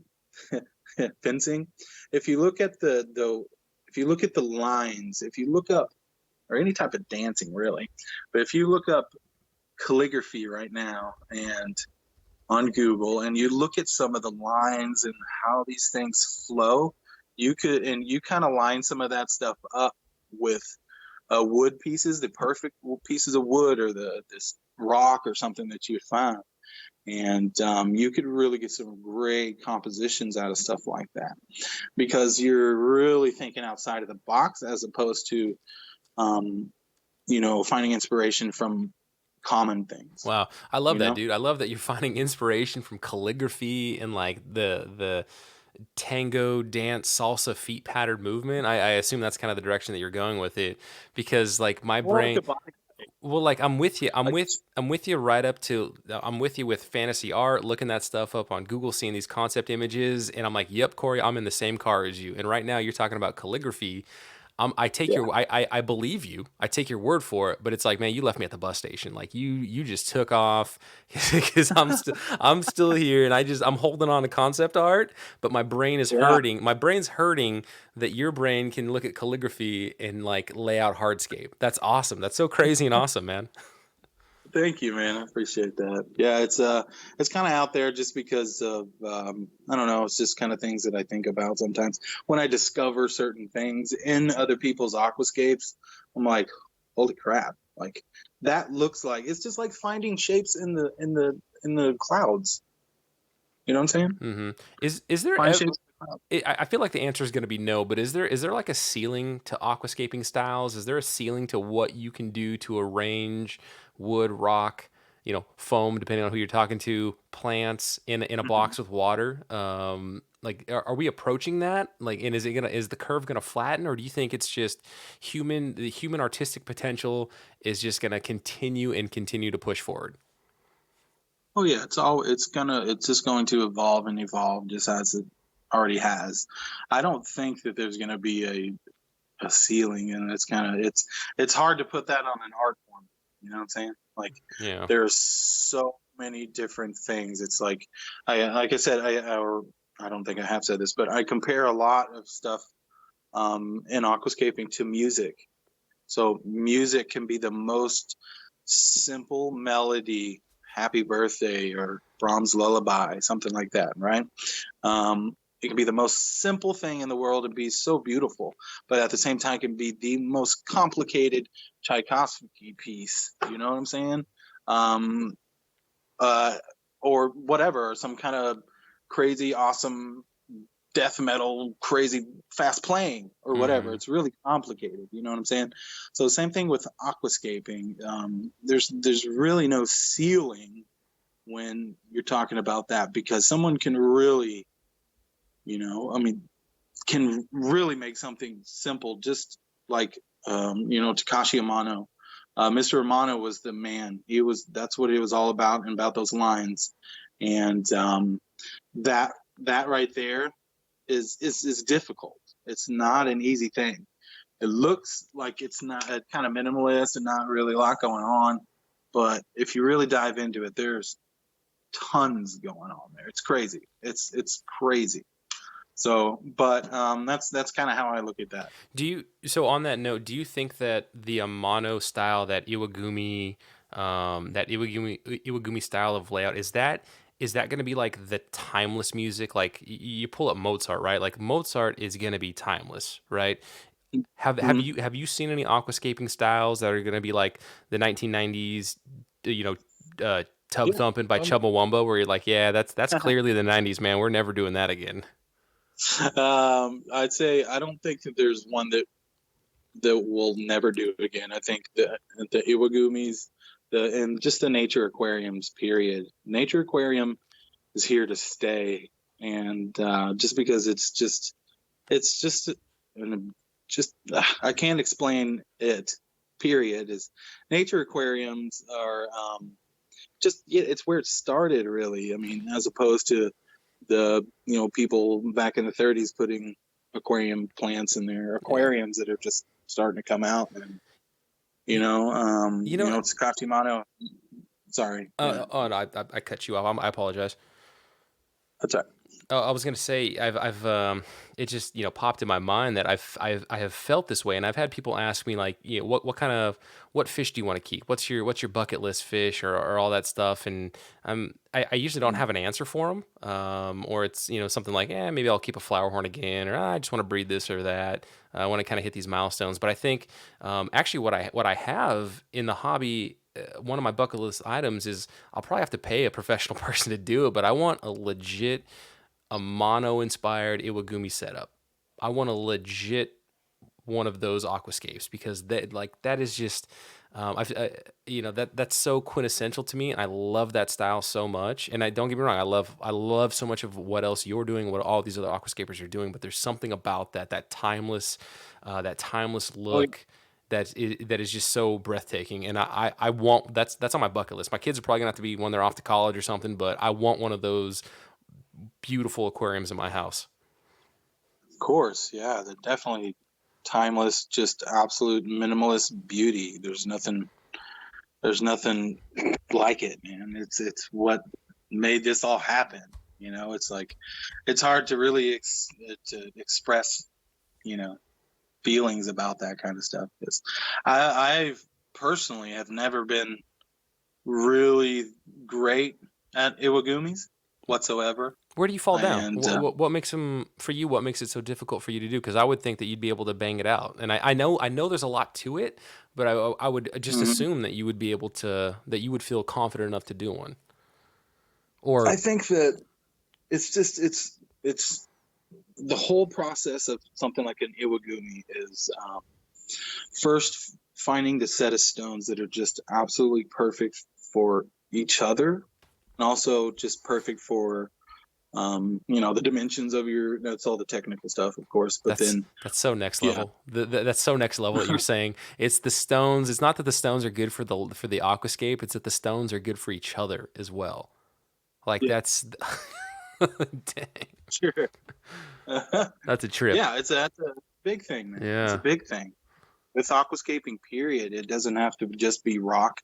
fencing. If you look at the lines, if you look up, or any type of dancing really, but if you look up calligraphy right now and on Google, and you look at some of the lines and how these things flow, you kind of line some of that stuff up with wood pieces, the perfect pieces of wood, or this rock or something that you found, and you could really get some great compositions out of stuff like that, because you're really thinking outside of the box, as opposed to um, finding inspiration from common things. Wow, I love You that, know, dude. I love that you're finding inspiration from calligraphy and like the tango dance salsa feet patterned movement. I assume that's kind of the direction that you're going with it, because like my more like brain, a body. well, like I'm with you. Like, I'm with you right up to. I'm with you with fantasy art, looking that stuff up on Google, seeing these concept images, and I'm like, "Yep, Corey, I'm in the same car as you." And right now, you're talking about calligraphy. I take yeah, your, I believe you. I take your word for it. But it's like, man, you left me at the bus station. Like you just took off because I'm still here, and I'm holding on to concept art, but my brain is yeah. hurting. My brain's hurting that your brain can look at calligraphy and like lay out hardscape. That's awesome. That's so crazy and awesome, man. Thank you, man. I appreciate that. Yeah, it's kind of out there just because of I don't know. It's just kind of things that I think about sometimes when I discover certain things in other people's aquascapes. I'm like, holy crap! Like, that looks like, it's just like finding shapes in the clouds. You know what I'm saying? Hmm. Is there Find shapes in the clouds. I feel like the answer is going to be no, but is there like a ceiling to aquascaping styles? Is there a ceiling to what you can do to arrange wood, rock, foam, depending on who you're talking to, plants in a Mhm. box with water? like are we approaching that? Like, and is the curve gonna flatten, or do you think it's just the human artistic potential is just gonna continue and continue to push forward? Oh yeah, it's just going to evolve and evolve just as it already has. I don't think that there's going to be a ceiling, and it's hard to put that on an art form. You know what I'm saying? Like Yeah. there's so many different things. It's like I said, I don't think I have said this, but I compare a lot of stuff in aquascaping to music. So music can be the most simple melody, happy birthday or Brahms lullaby, something like that, right? It can be the most simple thing in the world and be so beautiful, but at the same time can be the most complicated Tchaikovsky piece. You know what I'm saying? Um, uh, or whatever, some kind of crazy, awesome death metal, crazy fast playing or whatever. Mm-hmm. It's really complicated. You know what I'm saying? So same thing with aquascaping. There's really no ceiling when you're talking about that, because someone can really, I mean, can really make something simple, just like Takashi Amano. Mr. Amano was the man. That's what it was all about, and about those lines, and that that right there is difficult. It's not an easy thing. It looks like it's not kind of minimalist and not really a lot going on, but if you really dive into it, there's tons going on there. It's crazy. It's crazy. So, but that's kind of how I look at that. So on that note, do you think that the Amano style, that Iwagumi style of layout, is that going to be like the timeless music? Like you pull up Mozart, right? Like Mozart is going to be timeless, right? Have Mhm. you seen any aquascaping styles that are going to be like the 1990s, you know, tub Yeah. thumping by Chumbawamba, where you're like, yeah, that's clearly the 90s, man. We're never doing that again. I'd say I don't think that there's one that will never do it again. I think the Iwagumis, and just the nature aquariums. Period. Nature aquarium is here to stay, and just because it's just and just I can't explain it. Period. Is nature aquariums are just yeah, it's where it started really. I mean, as opposed to the people back in the 30s putting aquarium plants in their Yeah. aquariums that are just starting to come out, and You, you know, it's Katimano. Sorry, yeah, oh no, I cut you off. I apologize. that's right. I was gonna say it just popped in my mind that I have felt this way, and I've had people ask me like, what fish do you want to keep? What's your bucket list fish, or all that stuff, and I usually don't have an answer for them, or it's something like, maybe I'll keep a flower horn again, or I just want to breed this or that. I want to kind of hit these milestones, but I think actually what I have in the hobby. One of my bucket list items is I'll probably have to pay a professional person to do it, but I want a mono inspired Iwagumi setup. I want a legit one of those aquascapes, because that is just that's so quintessential to me. I love that style so much, and I don't get me wrong, I love so much of what else you're doing, what all these other aquascapers are doing, but there's something about that timeless Oh, look that is just so breathtaking, and I want that's on my bucket list. My kids are probably gonna have to be when they're off to college or something, but I want one of those beautiful aquariums in my house. of course, yeah, they're definitely timeless, just absolute minimalist beauty. There's nothing like it, man. It's what made this all happen. It's like it's hard to really to express, you know, feelings about that kind of stuff. Because I've personally have never been really great at iwagumis whatsoever, Where do you fall down? and What makes them for you? What makes it so difficult for you to do? Because I would think that you'd be able to bang it out, and I know there's a lot to it, but I would just mhm. assume that you would feel confident enough to do one. I Or think that it's the whole process of something like an iwagumi is first finding the set of stones that are just absolutely perfect for each other, and also just perfect for The dimensions of that's all the technical stuff, of course. But That's then, so next yeah, level. That's so next level that you're saying it's the stones. It's not that the stones are good for the aquascape. It's that the stones are good for each other as well. Like yeah, that's dang, sure. that's a trip. Yeah, that's a big thing, man. It's a Yeah. big thing. With aquascaping, period, it doesn't have to just be rock.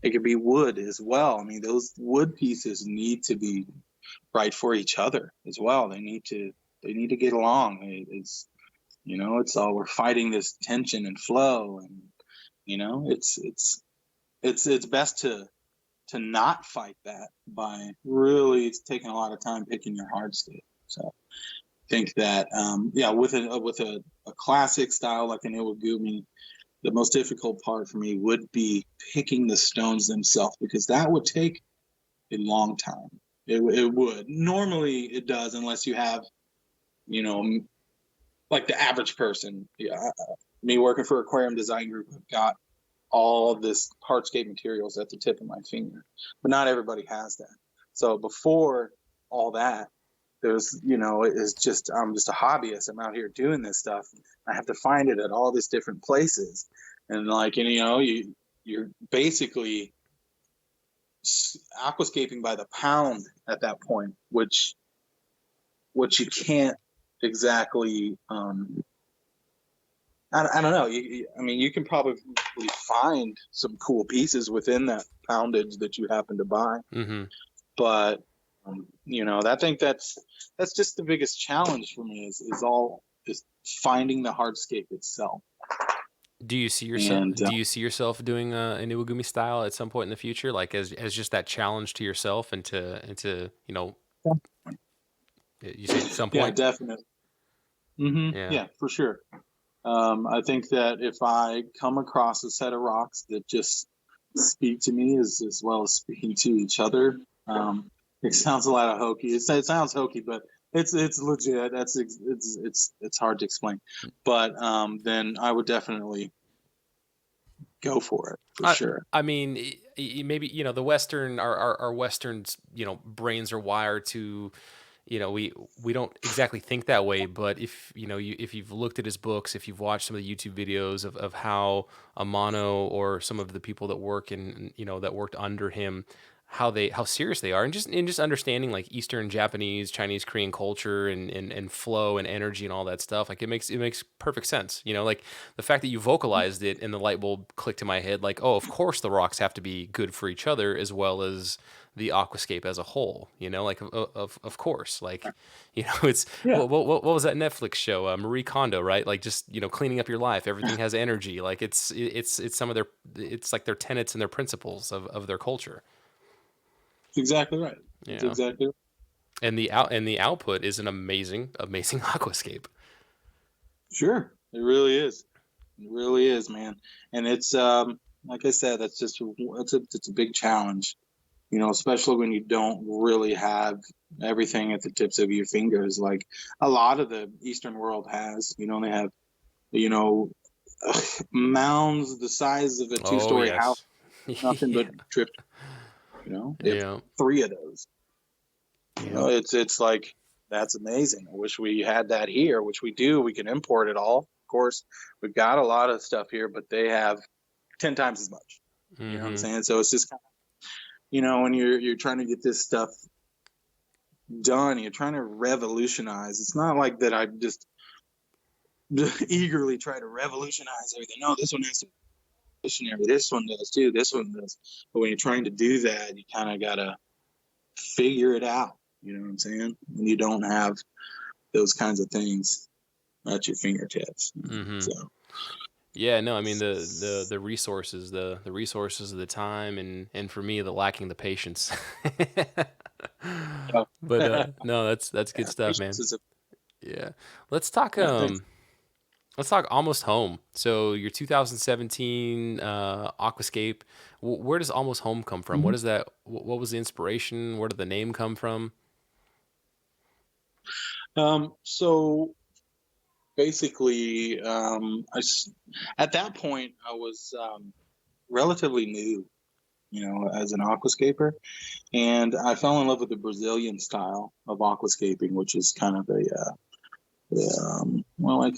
It could be wood as well. I mean, those wood pieces need to be right for each other as well. They need to get along. It's all, we're fighting this tension and flow, and it's best to not fight that by really taking a lot of time picking your hardscape. So I think that with a classic style like an Iwagumi, the most difficult part for me would be picking the stones themselves, because that would take a long time. It would. Normally it does, unless you have, you know, like the average person. Yeah, me working for Aquarium Design Group, I've got all of this hardscape materials at the tip of my finger, but not everybody has that. So before all that, it's just, I'm just a hobbyist. I'm out here doing this stuff. I have to find it at all these different places, and you're basically aquascaping by the pound at that point, which you can't exactly. I don't know. I mean, you can probably find some cool pieces within that poundage that you happen to buy, Mm-hmm. but I think that's just the biggest challenge for me is finding the hardscape itself. Do you see yourself? And Do you see yourself doing an Iwagumi style at some point in the future, like as just that challenge to yourself and to you say at some yeah, point? definitely. Yeah. Yeah, for sure. I think that if I come across a set of rocks that just speak to me as well as speaking to each other, it sounds a lot of hokey. It sounds hokey, but it's legit. It's hard to explain, but then I would definitely go for it for I sure. I mean, maybe the Western our Western brains are wired to we don't exactly think that way, but if if you've looked at his books, if you've watched some of the YouTube videos of how Amano or some of the people that work in that worked under him, how serious they are, and just understanding like Eastern Japanese, Chinese, Korean culture and flow and energy and all that stuff, like it makes perfect sense. Like the fact that you vocalized it and the light bulb clicked in my head, like, oh, of course the rocks have to be good for each other as well as the aquascape as a whole, like of course, like, it's Yeah, what was that Netflix show, Marie Kondo, right? Like just cleaning up your life, everything has energy, like it's some of their, it's like their tenets and their principles of their culture. that's exactly right. That's Yeah, exactly right. and the output is an amazing aquascape. Sure. It really is. It really is, man. And it's like I said, it's a big challenge. Especially when you don't really have everything at the tips of your fingers, like a lot of the Eastern world has. They have, you know, mounds the size of a Oh two-story house, yes. nothing Yeah. but drip. They have Yeah. three of those. Yeah. It's like, that's amazing. I wish we had that here, which we do. We can import it all. Of course, we've got a lot of stuff here, but they have 10 times as much. You know what I'm Mm-hmm. saying? So it's just kind of, when you're trying to get this stuff done, you're trying to revolutionize. It's not like that I just eagerly try to revolutionize everything. No, this one has to be missionary. This one does too. This one does. But when you're trying to do that, you kind of gotta figure it out. You know what I'm saying? When you don't have those kinds of things at your fingertips. Mm-hmm. So Yeah, no, I mean the resources, the resources of the time, and for me the lacking the patience. But yeah, no, that's good stuff, patience man. is a Yeah. Let's talk yeah. Thanks. let's talk almost home. So your 2017 Aquascape, where does almost home come from? What Mhm. is that? What was the inspiration? Where did the name come from? So basically, at that point I was relatively new as an aquascaper. And I fell in love with the Brazilian style of aquascaping, which is kind of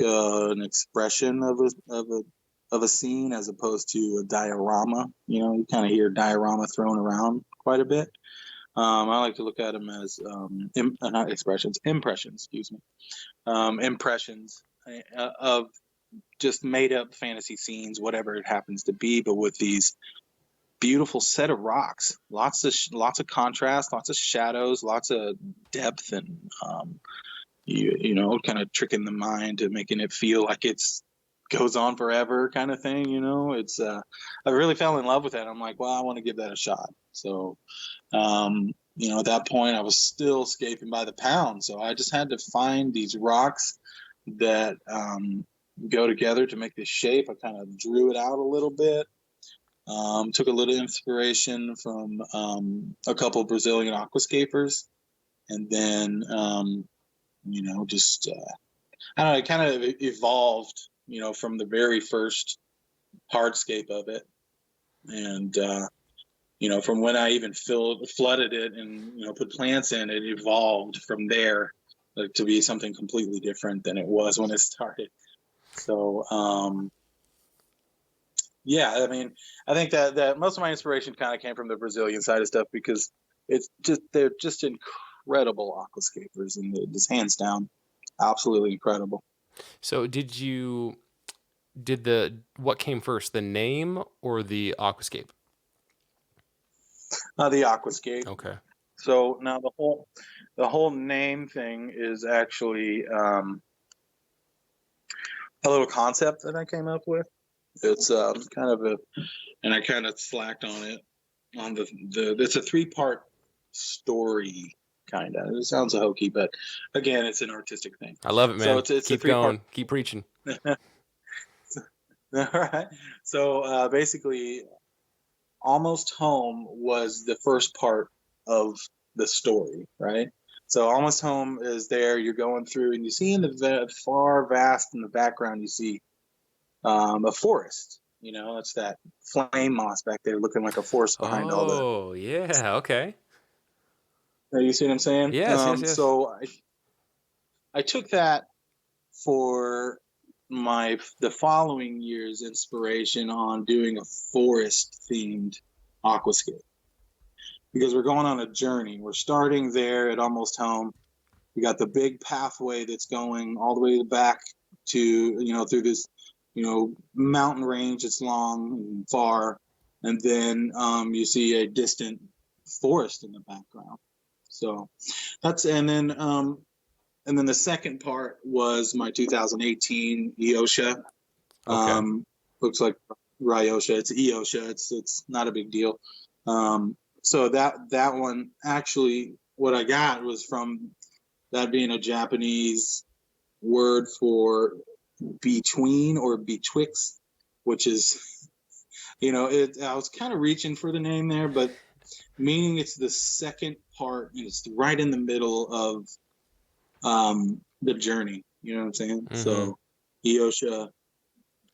an expression of a scene as opposed to a diorama. You kind of hear diorama thrown around quite a bit. I like to look at them as not expressions, impressions. Excuse me, impressions of just made up fantasy scenes, whatever it happens to be, but with these beautiful set of rocks, lots of contrast, lots of shadows, lots of depth, and kind of tricking the mind to making it feel like it's goes on forever kind of thing. It's I really fell in love with it. I'm like, well, I want to give that a shot. So at that point I was still scaping by the pound, so I just had to find these rocks that go together to make this shape. I kind of drew it out a little bit. Took a little inspiration from a couple of Brazilian aquascapers, and then just I don't know, it kind of evolved, from the very first hardscape of it, and from when I even flooded it and put plants in, it evolved from there, like, to be something completely different than it was when it started. So yeah, I mean, I think that most of my inspiration kind of came from the Brazilian side of stuff, because they're just incredible aquascapers, and just hands down, absolutely incredible. So what came first, the name or the aquascape? The aquascape. Okay. So now the whole name thing is actually a little concept that I came up with. It's kind of and I kind of slacked on it on it's a 3-part story, kind of. It sounds hokey, but again, it's an artistic thing. I love it, man. So it's keep a 3-part. going, keep preaching. All right. So basically, Almost Home was the first part of the story, right? So Almost Home is there. You're going through, and you see in the far vast in the background, you see a forest. It's that flame moss back there looking like a forest behind all the. Oh, yeah, okay. You see what I'm saying? Yes. So I took that for the following year's inspiration on doing a forest themed aquascape, because we're going on a journey. We're starting there at Almost Home. We got the big pathway that's going all the way back to through this mountain range. It's long and far, and then you see a distant forest in the background. So that's and then the second part was my 2018 Ryosha. Okay. Looks like Ryosha. It's Ryosha. It's not a big deal. So that one, actually, what I got was from that being a Japanese word for between or betwixt, which is, I was kind of reaching for the name there, but meaning it's the second part, and it's right in the middle of the journey. You know what I'm saying? Mm-hmm. So Ryosha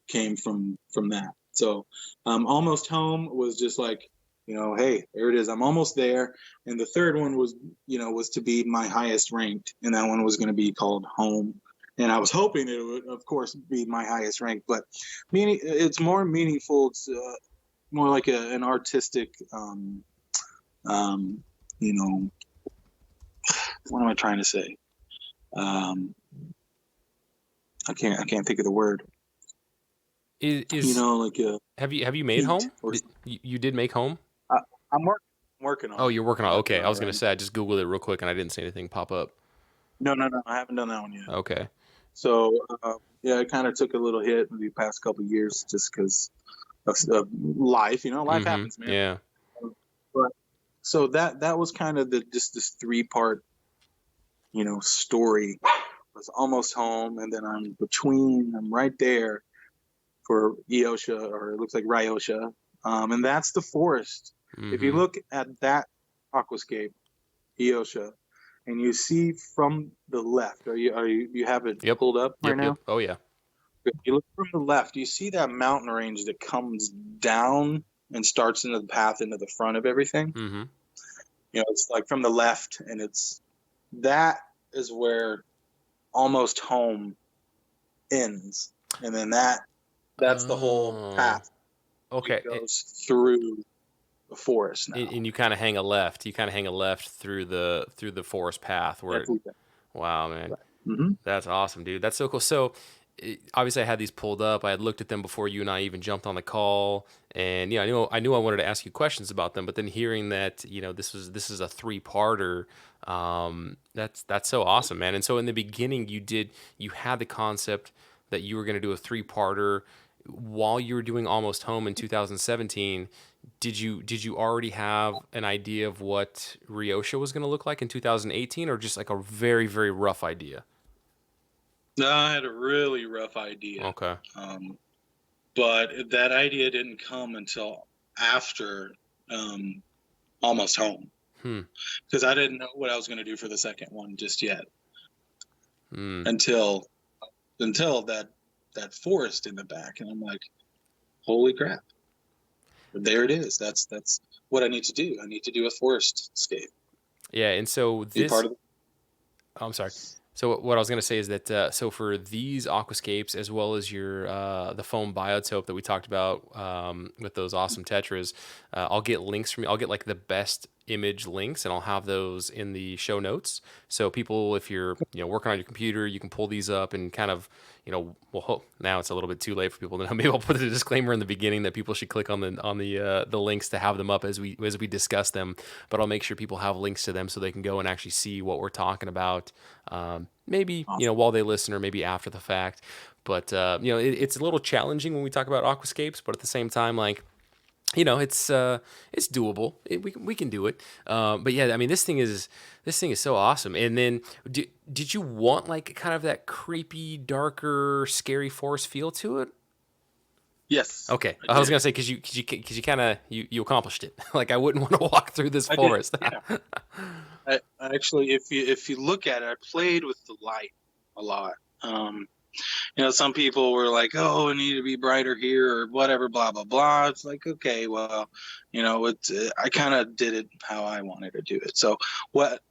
came from that. So Almost Home was just like, hey, there it is. I'm almost there. And the third one was to be my highest ranked, and that one was going to be called Home. And I was hoping it would, of course, be my highest ranked, but it's more meaningful. It's more like an artistic, what am I trying to say? I can't think of the word. Have you made Home? You did make Home? I'm working on it. Oh, you're working on it. Okay, I was right. going to say, I just Googled it real quick and I didn't see anything pop up. No, I haven't done that one yet. Okay. So, I kind of took a little hit in the past couple of years just because of life. Life happens, man. Yeah. But so that was kind of just this 3-part, story. It was Almost Home, and then I'm right there for Ryosha, or it looks like Ryosha, and that's the forest. Mm-hmm. If you look at that aquascape, Ryosha, and you see from the left, you have it pulled up right now? Yep. Oh yeah. If you look from the left, you see that mountain range that comes down and starts into the path into the front of everything. Mm-hmm. You know, it's like from the left, and that is where Almost Home ends, and then that's the whole path. Okay. It goes through the forest now. And you kind of hang a left. You kind of hang a left through the forest path. Wow, man. Right. Mm-hmm. That's awesome, dude. That's so cool. So, obviously, I had these pulled up. I had looked at them before you and I even jumped on the call, and I knew I wanted to ask you questions about them. But then hearing that this is a 3-parter, that's so awesome, man. And so in the beginning, you had the concept that you were going to do a 3-parter while you were doing Almost Home in 2017. Did you already have an idea of what Ryosha was going to look like in 2018, or just like a very, very rough idea? No, I had a really rough idea. Okay. But that idea didn't come until after Almost Home. Because I didn't know what I was going to do for the second one just yet. Until that forest in the back. And I'm like, holy crap. There it is. That's what I need to do. I need to do a forest scape. Yeah, and so this. I'm sorry. So what I was going to say is that so for these aquascapes, as well as your the foam BioTope that we talked about with those awesome tetras, I'll get links from you. I'll get like the best image links, and I'll have those in the show notes. So people, if you're working on your computer, you can pull these up and kind of now it's a little bit too late for people to know. Maybe I'll put a disclaimer in the beginning that people should click on the links to have them up as we discuss them. But I'll make sure people have links to them so they can go and actually see what we're talking about. Maybe while they listen, or maybe after the fact. But it's a little challenging when we talk about aquascapes, but at the same time, like, it's doable. We can do it. But yeah, I mean, this thing is so awesome. And then did you want like kind of that creepy, darker, scary forest feel to it? Yes. Okay. I was gonna say because you kind of you accomplished it. Like, I wouldn't want to walk through this forest. Yeah. I actually, if you look at it, I played with the light a lot. Some people were like, "Oh, it needed to be brighter here," or whatever, blah blah blah. It's like, okay, well, I kind of did it how I wanted to do it. So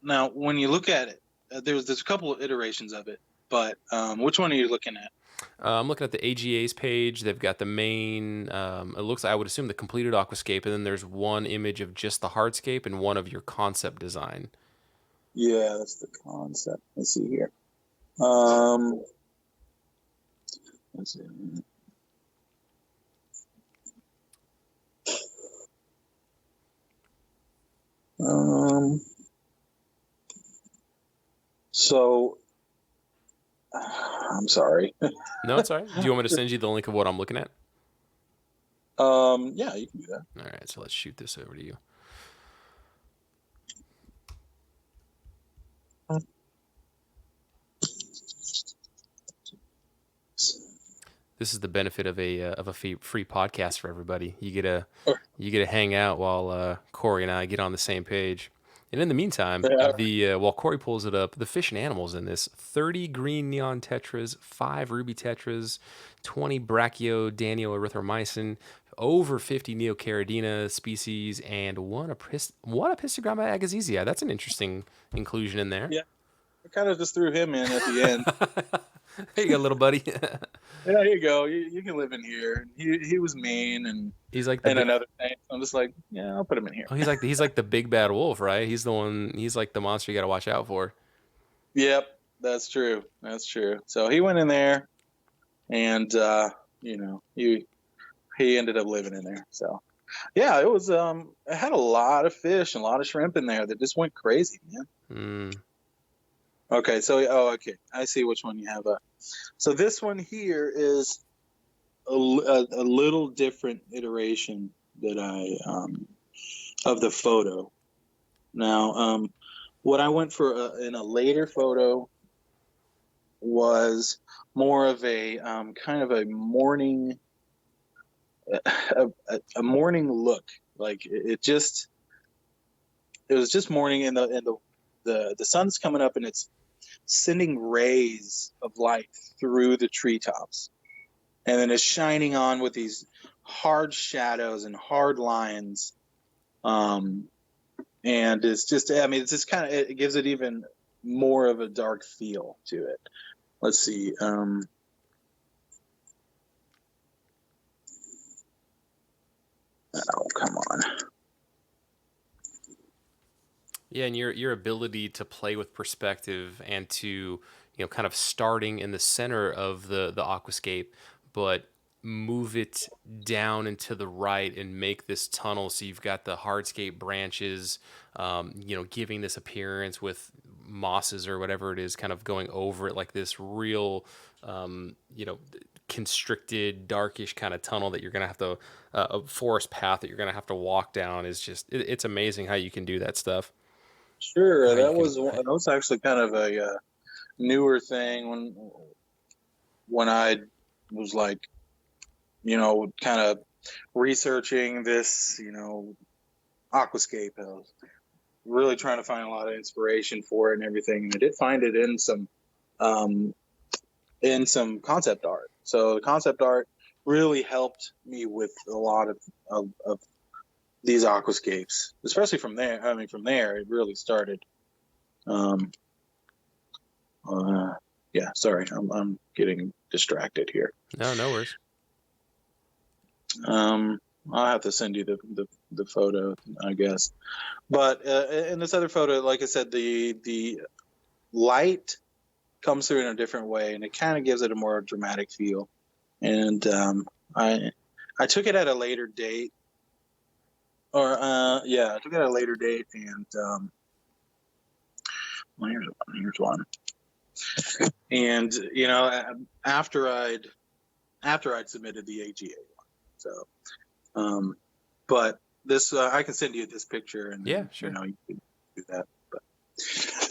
now when you look at it, there's a couple of iterations of it, but which one are you looking at? I'm looking at the AGA's page. They've got the main, it looks like, I would assume, the completed aquascape, and then there's one image of just the hardscape and one of your concept design. Yeah, that's the concept. Let's see here. Let's see. So I'm sorry. No, it's all right. Do you want me to send you the link of what I'm looking at? Yeah, you can do that. All right, so let's shoot this over to you. This is the benefit of a free podcast for everybody. You get to hang out while Cory and I get on the same page. And in the meantime, while Cory pulls it up, the fish and animals in this: 30 green neon tetras, 5 ruby tetras, 20 brachiodanio over 50 neocaridina species, and one apistogramma agassiz. That's an interesting inclusion in there. Yeah, I kind of just threw him in at the end. There you go, little buddy. Yeah, here you go. You can live in here. He was mean, and he's like another thing. I'm just like, yeah, I'll put him in here. Oh, he's like the big bad wolf, right? He's the one. He's like the monster you got to watch out for. Yep, that's true. That's true. So he went in there, and he ended up living in there. So yeah, it was. It had a lot of fish and a lot of shrimp in there that just went crazy, man. Okay, so okay, I see which one you have. So this one here is a little different iteration that of the photo. Now, what I went for in a later photo was more of a kind of a morning, a morning look. Like it was just morning, and the sun's coming up, and it's sending rays of light through the treetops, and then it's shining on with these hard shadows and hard lines. And it's just, I mean, it's just kind of, it gives it even more of a dark feel to it. Let's see. Oh, come on. Yeah, and your ability to play with perspective and to, kind of starting in the center of the aquascape, but move it down and to the right and make this tunnel so you've got the hardscape branches, giving this appearance with mosses or whatever it is kind of going over it like this real, constricted, darkish kind of tunnel that you're going to have to, a forest path that you're going to have to walk down is just, it's amazing how you can do that stuff. Sure, How you that was actually kind of a newer thing when I was like, kind of researching this, aquascape. I was really trying to find a lot of inspiration for it and everything. And I did find it um, in some concept art. So the concept art really helped me with a lot of these aquascapes, especially from there. I mean, from there it really started. Um, yeah, sorry, I'm getting distracted here. No worries. I'll have to send you the photo, I guess. But in this other photo, like I said, the light comes through in a different way, and it kind of gives it a more dramatic feel. And I took it at a later date, or I took it at a later date, and well, here's one. And after I'd submitted the AGA one, so but this I can send you this picture, and Yeah, sure. you can do that. But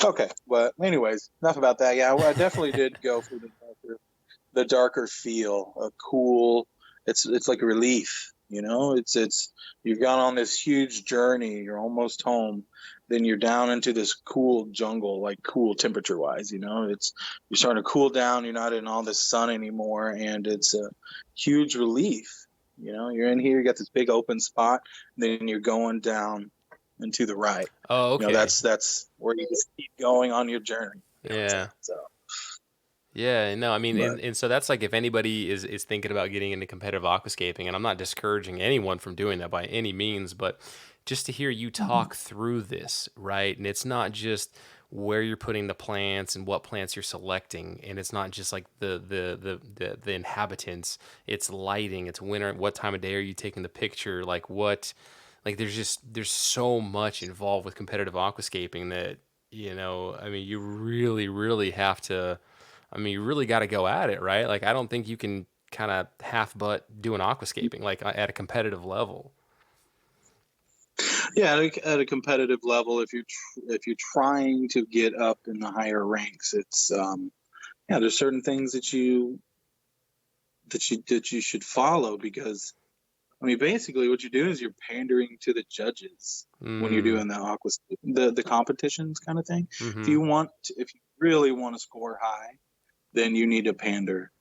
okay, but anyways, enough about that. Yeah, I definitely did go for the darker feel, a cool. It's like a relief, It's you've gone on this huge journey. You're almost home. Then you're down into this cool jungle, like cool temperature wise. You're starting to cool down. You're not in all the sun anymore, and it's a huge relief. You're in here. You got this big open spot. Then you're going down and to the right. Oh, okay. That's where you just keep going on your journey. Yeah. So. Yeah, no, I mean, But and so that's like if anybody is thinking about getting into competitive aquascaping, and I'm not discouraging anyone from doing that by any means, but just to hear you talk through this, right? And it's not just where you're putting the plants and what plants you're selecting, and it's not just like the inhabitants. It's lighting, it's winter. What time of day are you taking the picture? Like there's so much involved with competitive aquascaping that I mean, you really, really have to. I mean, you really got to go at it, right? Like, I don't think you can kind of half butt doing aquascaping like at a competitive level. yeah, at a competitive level, if you're trying to get up in the higher ranks, it's there's certain things that you should follow, because I mean, basically what you're doing is you're pandering to the judges when you're Mm, doing the competitions kind of thing. mm-hmm. If you really want to score high, then you need to pander,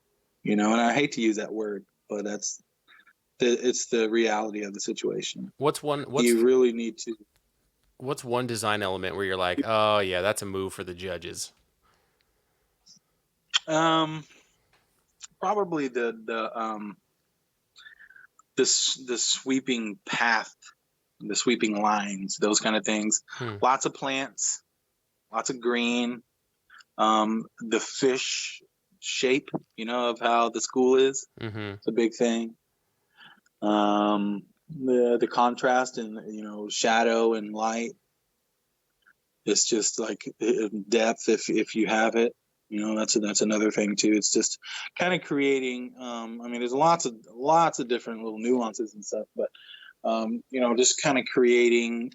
and I hate to use that word, but it's the reality of the situation. What's one what's You really need to. what's one design element where you're like, oh yeah, that's a move for the judges? Um, Probably the sweeping path, the sweeping lines, those kind of things. Hmm. Lots of plants, lots of green. The fish shape, of how the school is. Mm-hmm. It's a big thing. The contrast and shadow and light. It's just like depth if you have it. That's another thing too. It's just kind of creating. I mean, there's lots of different little nuances and stuff, but just kind of creating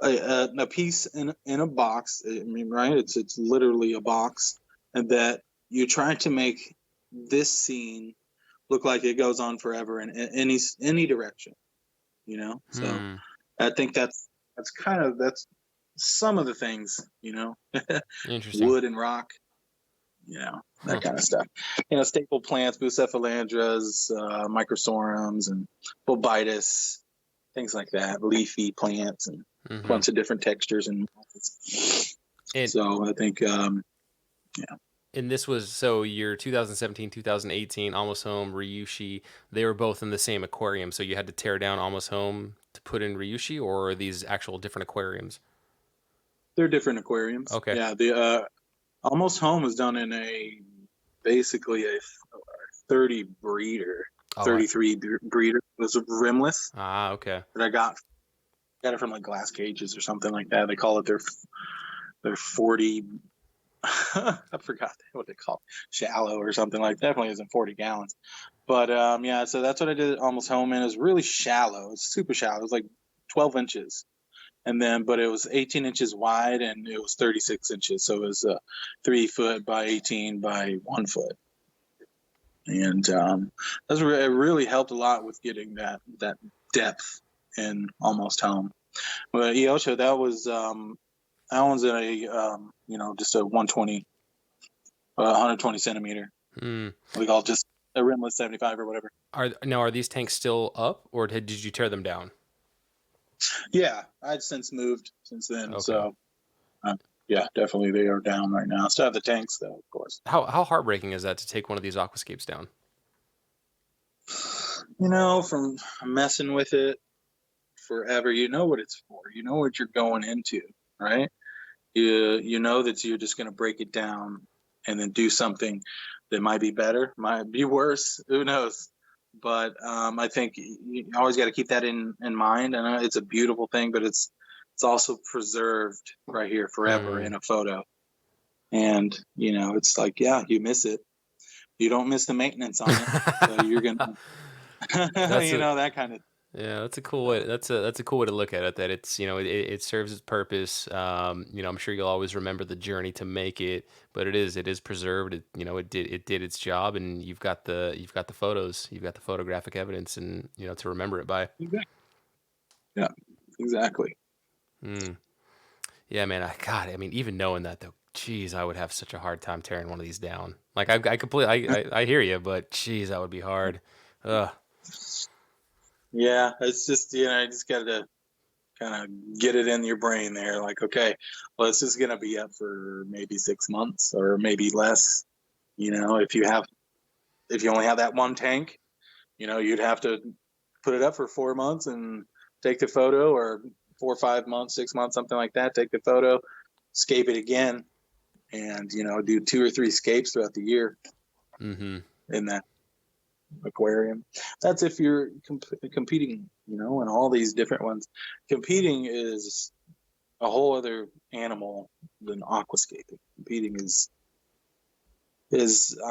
a piece in a box. I mean, right? It's literally a box, and that you're trying to make this scene look like it goes on forever in any direction. So Hmm. I think that's some of the things. Interesting. Wood and rock. That Huh. kind of stuff. Staple plants, bucephalandras, microsorums, and bulbitis, things like that, leafy plants, and a Mm-hmm. bunch of different textures. And And so I think, and this was so your 2017, 2018 Almost Home, Ryushi, they were both in the same aquarium. So you had to tear down Almost Home to put in Ryushi, or are these actual different aquariums? they're different aquariums. Okay. Yeah, the Almost Home was done in basically a 30 breeder, Oh, 33 breeder. It was a rimless okay. that I got it from like Glass Cages or something like that. They call it their 40. I forgot what they call it, shallow or something like that. Definitely isn't 40 gallons. But yeah, so that's what I did at Almost Home in. It was really shallow. It's super shallow. It was like 12 inches. But it was 18 inches wide and it was 36 inches. So it was 3 foot by 18 by 1 foot. And it really helped a lot with getting that depth in Almost Home. But Ryosha, that one's in just a 120 centimeter. Hmm. We call it just a rimless 75 or whatever. Are these tanks still up, or did you tear them down? Yeah, I'd since moved since then. Okay. So yeah, definitely they are down right now. Still have the tanks though, of course. How heartbreaking is that to take one of these aquascapes down? From messing with it forever, you know what it's for. You know what you're going into, right? You know that you're just going to break it down and then do something that might be better, might be worse. Who knows? But I think you always got to keep that in mind. And it's a beautiful thing, but it's also preserved right here forever Hmm. in a photo. And it's like, yeah, you miss it. You don't miss the maintenance on it, so you're gonna, That's a that kind of. Yeah, that's a cool way. That's a cool way to look at it. That it's it serves its purpose. I'm sure you'll always remember the journey to make it, but it is preserved. It did its job, and you've got the photos, you've got the photographic evidence, and to remember it by. Yeah, exactly. Mm. Yeah, man. I mean, even knowing that though, geez, I would have such a hard time tearing one of these down. Like I completely, I hear you, but geez, that would be hard. Ugh. Yeah, it's just I just got to kind of get it in your brain there. Like, okay, well, this is gonna be up for maybe 6 months or maybe less. If you only have that one tank, you'd have to put it up for 4 months and take the photo, or 4 or 5 months, 6 months, something like that. Take the photo, scape it again, and do 2 or 3 scapes throughout the year Mm-hmm. in that aquarium. That's if you're competing, in all these different ones. Competing is a whole other animal than aquascaping. Competing is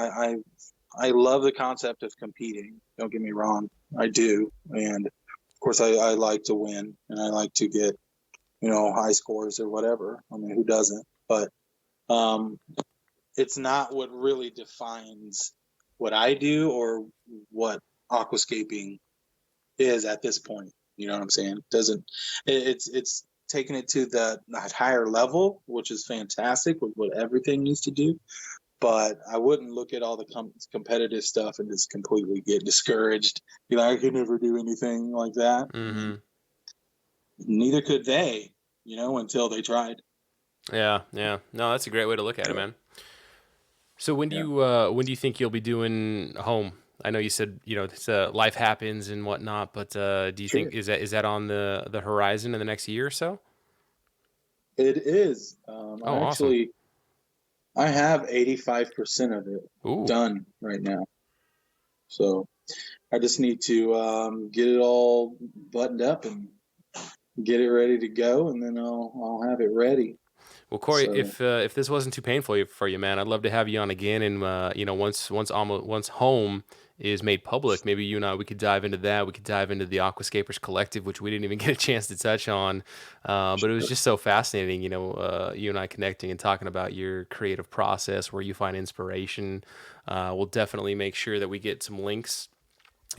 I love the concept of competing. Don't get me wrong, I do, and of course I like to win and I like to get high scores or whatever. I mean, who doesn't? But um, it's not what really defines what I do or what aquascaping is at this point. You know what I'm saying? Doesn't it's taking it to that higher level, which is fantastic with what everything needs to do. But I wouldn't look at all the competitive stuff and just completely get discouraged. Be like, I could never do anything like that. I Mm-hmm. mean, neither could they, until they tried. Yeah, yeah. No, that's a great way to look at it, man. So Yeah. when do you think you'll be doing home? I know you said it's, life happens and whatnot, but do you think Sure. is that on the horizon in the next year or so? It is. Oh, awesome. I have 85% of it Ooh. done right now. So I just need to get it all buttoned up and get it ready to go, and then I'll have it ready. Well, Cory, So if this wasn't too painful for you, man, I'd love to have you on again. And once home is made public, maybe you and I we could dive into that. We could dive into the Aquascapers Collective, which we didn't even get a chance to touch on. But it was just so fascinating, you and I connecting and talking about your creative process, where you find inspiration. We'll definitely make sure that we get some links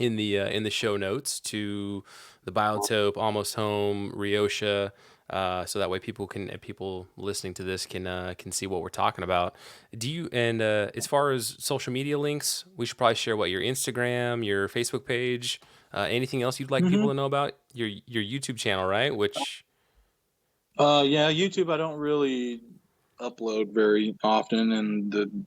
in the show notes to the BioTope, Almost Home, Ryosha, so that way people listening to this can see what we're talking about. Do you and as far as social media links, we should probably share what your Instagram, your Facebook page, anything else you'd like people Hmm. to know about your YouTube channel, right? Which Yeah, YouTube I don't really upload very often, and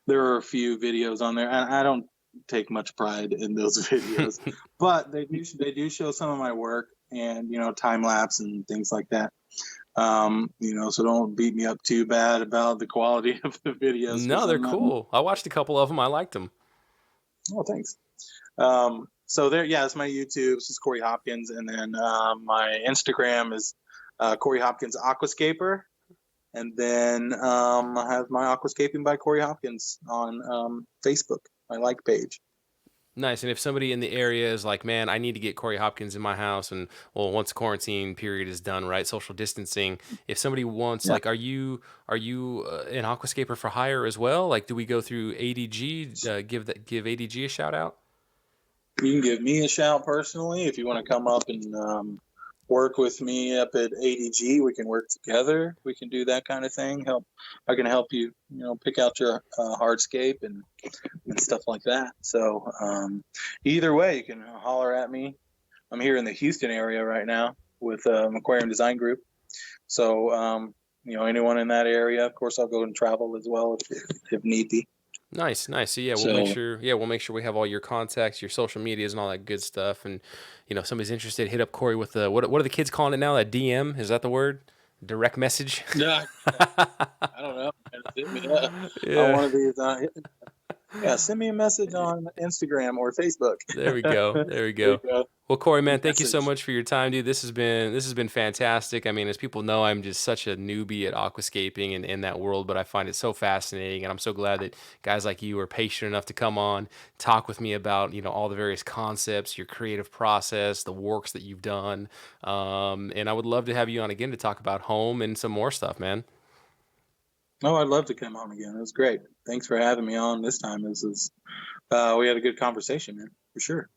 there are a few videos on there, and I don't take much pride in those videos, but they do show some of my work, and time lapse and things like that. So don't beat me up too bad about the quality of the videos no, because they're I'm not. cool. I watched a couple of them. I liked them. Oh, thanks. So there, yeah, it's my YouTube. This is Cory Hopkins, and then my Instagram is Cory Hopkins Aquascaper, and then I have my Aquascaping by Cory Hopkins on Facebook, my like page. Nice. And if somebody in the area is like, man, I need to get Cory Hopkins in my house, and well, once quarantine period is done, right, social distancing. If somebody wants, Yeah, like, are you an aquascaper for hire as well? Like, do we go through ADG? Give ADG a shout out. you can give me a shout personally if you want to come up and work with me up at ADG. We can work together. We can do that kind of thing. I can help you, pick out your hardscape and stuff like that. So either way, you can holler at me. I'm here in the Houston area right now with Aquarium Design Group. So anyone in that area, of course, I'll go and travel as well if need be. Nice, nice. So yeah, we'll make So sure. Yeah, we'll make sure we have all your contacts, your social medias, and all that good stuff. And if somebody's interested, hit up Cory with the what are the kids calling it now? That DM, is that the word? Direct message. yeah, I don't know. Hit me up on Yeah. one of these. Yeah, send me a message on Instagram or Facebook. There we go. There we There you go. go. Well, Cory, A man, thank you so message. much for your time, dude. This has been fantastic. I mean, as people know, I'm just such a newbie at aquascaping and in that world, but I find it so fascinating, and I'm so glad that guys like you are patient enough to come on, talk with me about all the various concepts, your creative process, the works that you've done, and I would love to have you on again to talk about home and some more stuff, man. Oh, I'd love to come on again. It was great. Thanks for having me on this time. We had a good conversation, man, for sure.